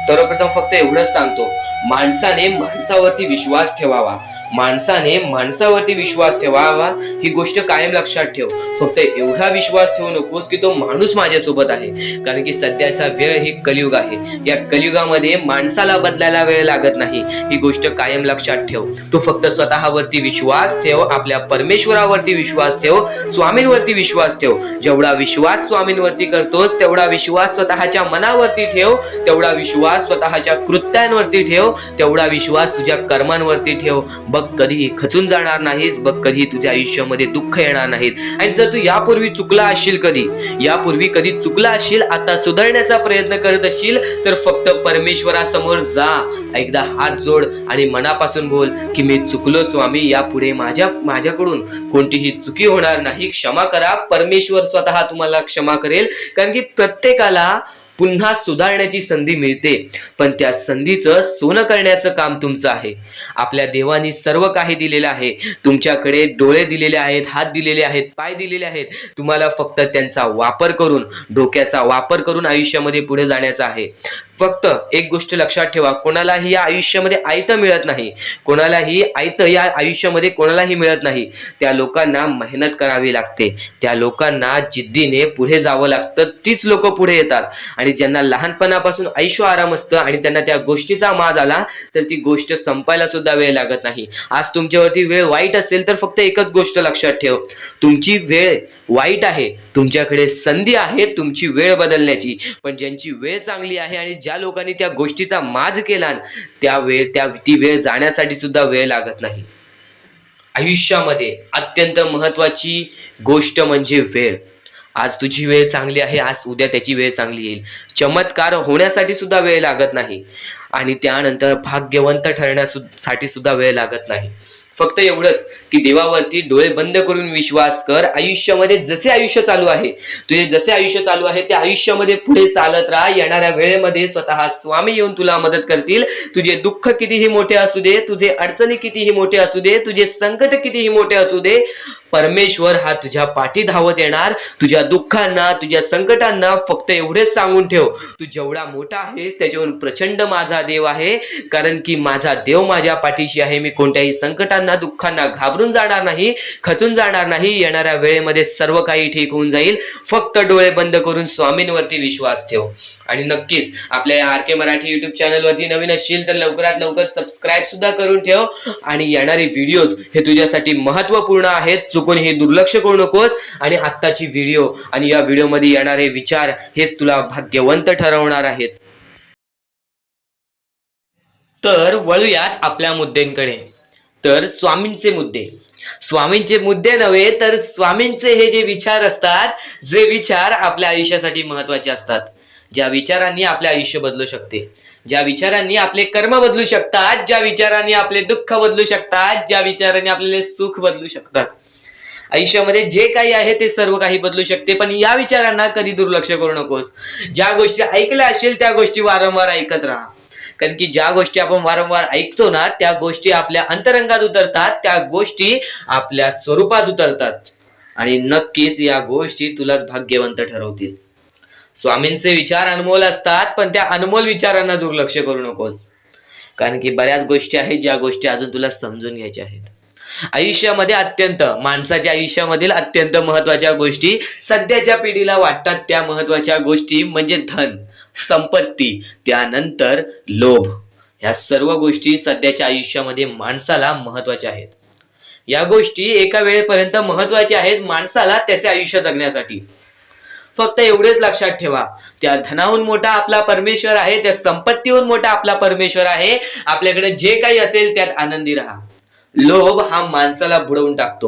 A: सर्वप्रथम फक्त एवढंच सांगतो, माणसाने माणसावरती विश्वास ठेवावा, माणसाने माणसावरती विश्वास ठेवावा. ही गोष्ट कायम लक्षात ठेव. फक्त एवढा विश्वास ठेवू नकोस की तो माणूस माझ्यासोबत आहे, कारण की सध्याचा वेळ ही कलियुग आहे. या कलियुगामध्ये माणसाला बदलायला वेळ लागत नाही. ही गोष्ट कायम लक्षात ठेव. तू फक्त स्वतःवरती विश्वास ठेव, आपल्या परमेश्वरावरती विश्वास ठेव, स्वामींवरती विश्वास ठेव. जेवढा विश्वास स्वामींवरती करतोस तेवढा विश्वास स्वतःच्या मनावरती ठेव, तेवढा विश्वास स्वतःच्या कृत्यांवरती ठेव, तेवढा विश्वास तुझ्या कर्मांवरती ठेव. बघ कधी खचून जाणार नाहीस, बघ कधी तुझ्या आयुष्यामध्ये दुःख येणार नाहीत. आणि जर तू यापूर्वी चुकला असशील, कधी चुकला असशील, आता सुधारण्याचा प्रयत्न करत असशील, तर फक्त परमेश्वरासमोर जा, एकदा हात जोड आणि मनापासून बोल की मी चुकलो स्वामी, यापुढे माझ्याकडून कोणतीही चुकी होणार नाही, क्षमा करा. परमेश्वर स्वतः तुम्हाला क्षमा करेल. कारण की प्रत्येकाला पुन्हा सुधारण्याची संधी मिळते, पण त्या संधीचं सोनं करण्याचं काम तुमचं आहे. आपल्या देवानी सर्व काही दिलेलं आहे. तुमच्याकडे डोळे दिलेले आहेत, हात दिलेले आहेत, पाय दिलेले आहेत. तुम्हाला फक्त त्यांचा वापर करून, डोक्याचा वापर करून आयुष्यामध्ये पुढे जाण्याचा आहे. फक्त एक गोष्ट लक्षात ठेवा, कोणालाही या आयुष्यामध्ये आयतं मिळत नाही. या आयुष्यामध्ये कोणालाही मिळत नाही. त्या लोकांना मेहनत करावी लागते, त्या लोकांना जिद्दीने पुढे जावं लागतं. तीच लोक पुढे येतात. आणि ज्यांना लहानपणापासून ऐशो आराम असतं आणि त्यांना त्या गोष्टीचा माज आला, तर ती गोष्ट संपायला सुद्धा वेळ लागत नाही. आज तुमच्यावरती वेळ वाईट असेल तर फक्त एकच गोष्ट लक्षात ठेव, तुमची वेळ वाईट आहे, तुमच्याकडे संधी आहे तुमची वेळ बदलण्याची. पण ज्यांची वेळ चांगली आहे आणि ज्या लोकांनी त्या गोष्टीचा माज केला, ती वेळ जाण्यासाठी सुद्धा वेळ लागत नाही. आयुष्यामध्ये अत्यंत महत्वाची गोष्ट म्हणजे वेळ. आज तुझी वेळ चांगली आहे, आज उद्या त्याची वेळ चांगली येईल. चमत्कार होण्यासाठी सुद्धा वेळ लागत नाही आणि त्यानंतर भाग्यवंत ठरण्यासाठी सुद्धा वेळ लागत नाही. फक्त एवढंच की देवावरती डोळे बंद करून विश्वास कर. आयुष्यामध्ये जसे आयुष्य चालू आहे, तुझे जसे आयुष्य चालू आहे त्या आयुष्यामध्ये पुढे चालत राहा. येणाऱ्या वेळेमध्ये स्वतः स्वामी येऊन तुला मदत करतील. तुझे दुःख कितीही मोठे असू दे, तुझे अडचणी कितीही मोठे असू दे, तुझे संकट कितीही मोठे असू दे, परमेश्वर हा तुझ्या पाठी धावत येणार. तुझ्या दुःखांना, तुझ्या संकटांना फक्त एवढेच सांगून ठेव, तू जेवढा मोठा आहेस त्याच्याहून प्रचंड माझा देव आहे. कारण की माझा देव माझ्या पाठीशी आहे. मी कोणत्याही संकटांना, दुःखांना घाबरून जाणार नाही, खचून जाणार नाही. येणाऱ्या वेळेमध्ये सर्व काही ठीक होऊन जाईल. फक्त डोळे बंद करून स्वामींवरती विश्वास ठेव. आणि नक्कीच आपल्या आर के मराठी युट्यूब चॅनलवरती नवीन असशील तर लवकरात लवकर सबस्क्राईब सुद्धा करून ठेव. आणि येणारे व्हिडिओज हे तुझ्यासाठी महत्वपूर्ण आहेत, चुकून हे दुर्लक्ष करू नकोस. आणि आत्ताची व्हिडिओ आणि या व्हिडिओमध्ये येणारे विचार हेच तुला भाग्यवंत ठरवणार आहेत. तर वळूयात आपल्या मुद्द्यांकडे. तर स्वामींचे मुद्दे नव्हे, तर स्वामींचे हे जे विचार असतात, जे विचार आपल्या आयुष्यासाठी महत्वाचे असतात, ज्या विचारांनी आपले आयुष्य बदलू शकते, ज्या विचारांनी आपले कर्म बदलू शकतात, ज्या विचारांनी आपले दुःख बदलू शकतात, ज्या विचारांनी आपले सुख बदलू शकतात. आयुष्यामध्ये जे काही आहे ते सर्व काही बदलू शकते. पण या विचारांना कधी दुर्लक्ष करू नकोस. ज्या गोष्टी ऐकल्या असतील त्या गोष्टी वारंवार ऐकत राहा. कारण की ज्या गोष्टी आपण वारंवार ऐकतो ना, त्या गोष्टी आपल्या अंतरंगात उतरतात, त्या गोष्टी आपल्या स्वरूपात उतरतात आणि नक्कीच या गोष्टी तुलाच भाग्यवंत ठरवतील. स्वामींचे विचार अनमोल असतात, पण त्या अनमोल विचारांना दुर्लक्ष करू नकोस. कारण की बऱ्याच गोष्टी आहेत ज्या गोष्टी अजून तुला समजून घ्यायच्या आहेत. आयुष्यामध्ये माणसाच्या आयुष्यामधील अत्यंत महत्वाच्या गोष्टी सध्याच्या पिढीला वाटतात, त्या महत्वाच्या गोष्टी म्हणजे धन, संपत्ती, त्यानंतर लोभ. ह्या सर्व गोष्टी सध्याच्या आयुष्यामध्ये माणसाला महत्वाच्या आहेत. या गोष्टी एका वेळेपर्यंत महत्वाच्या आहेत माणसाला त्याचे आयुष्य जगण्यासाठी. फक्त एवढेच लक्षात ठेवा, त्या धनाहून मोठा आपला परमेश्वर आहे, त्या संपत्तीहून मोठा आपला परमेश्वर आहे. आपल्याकडे जे काही असेल त्यात आनंदी राहा. लोभ हा माणसाला बुडवून टाकतो.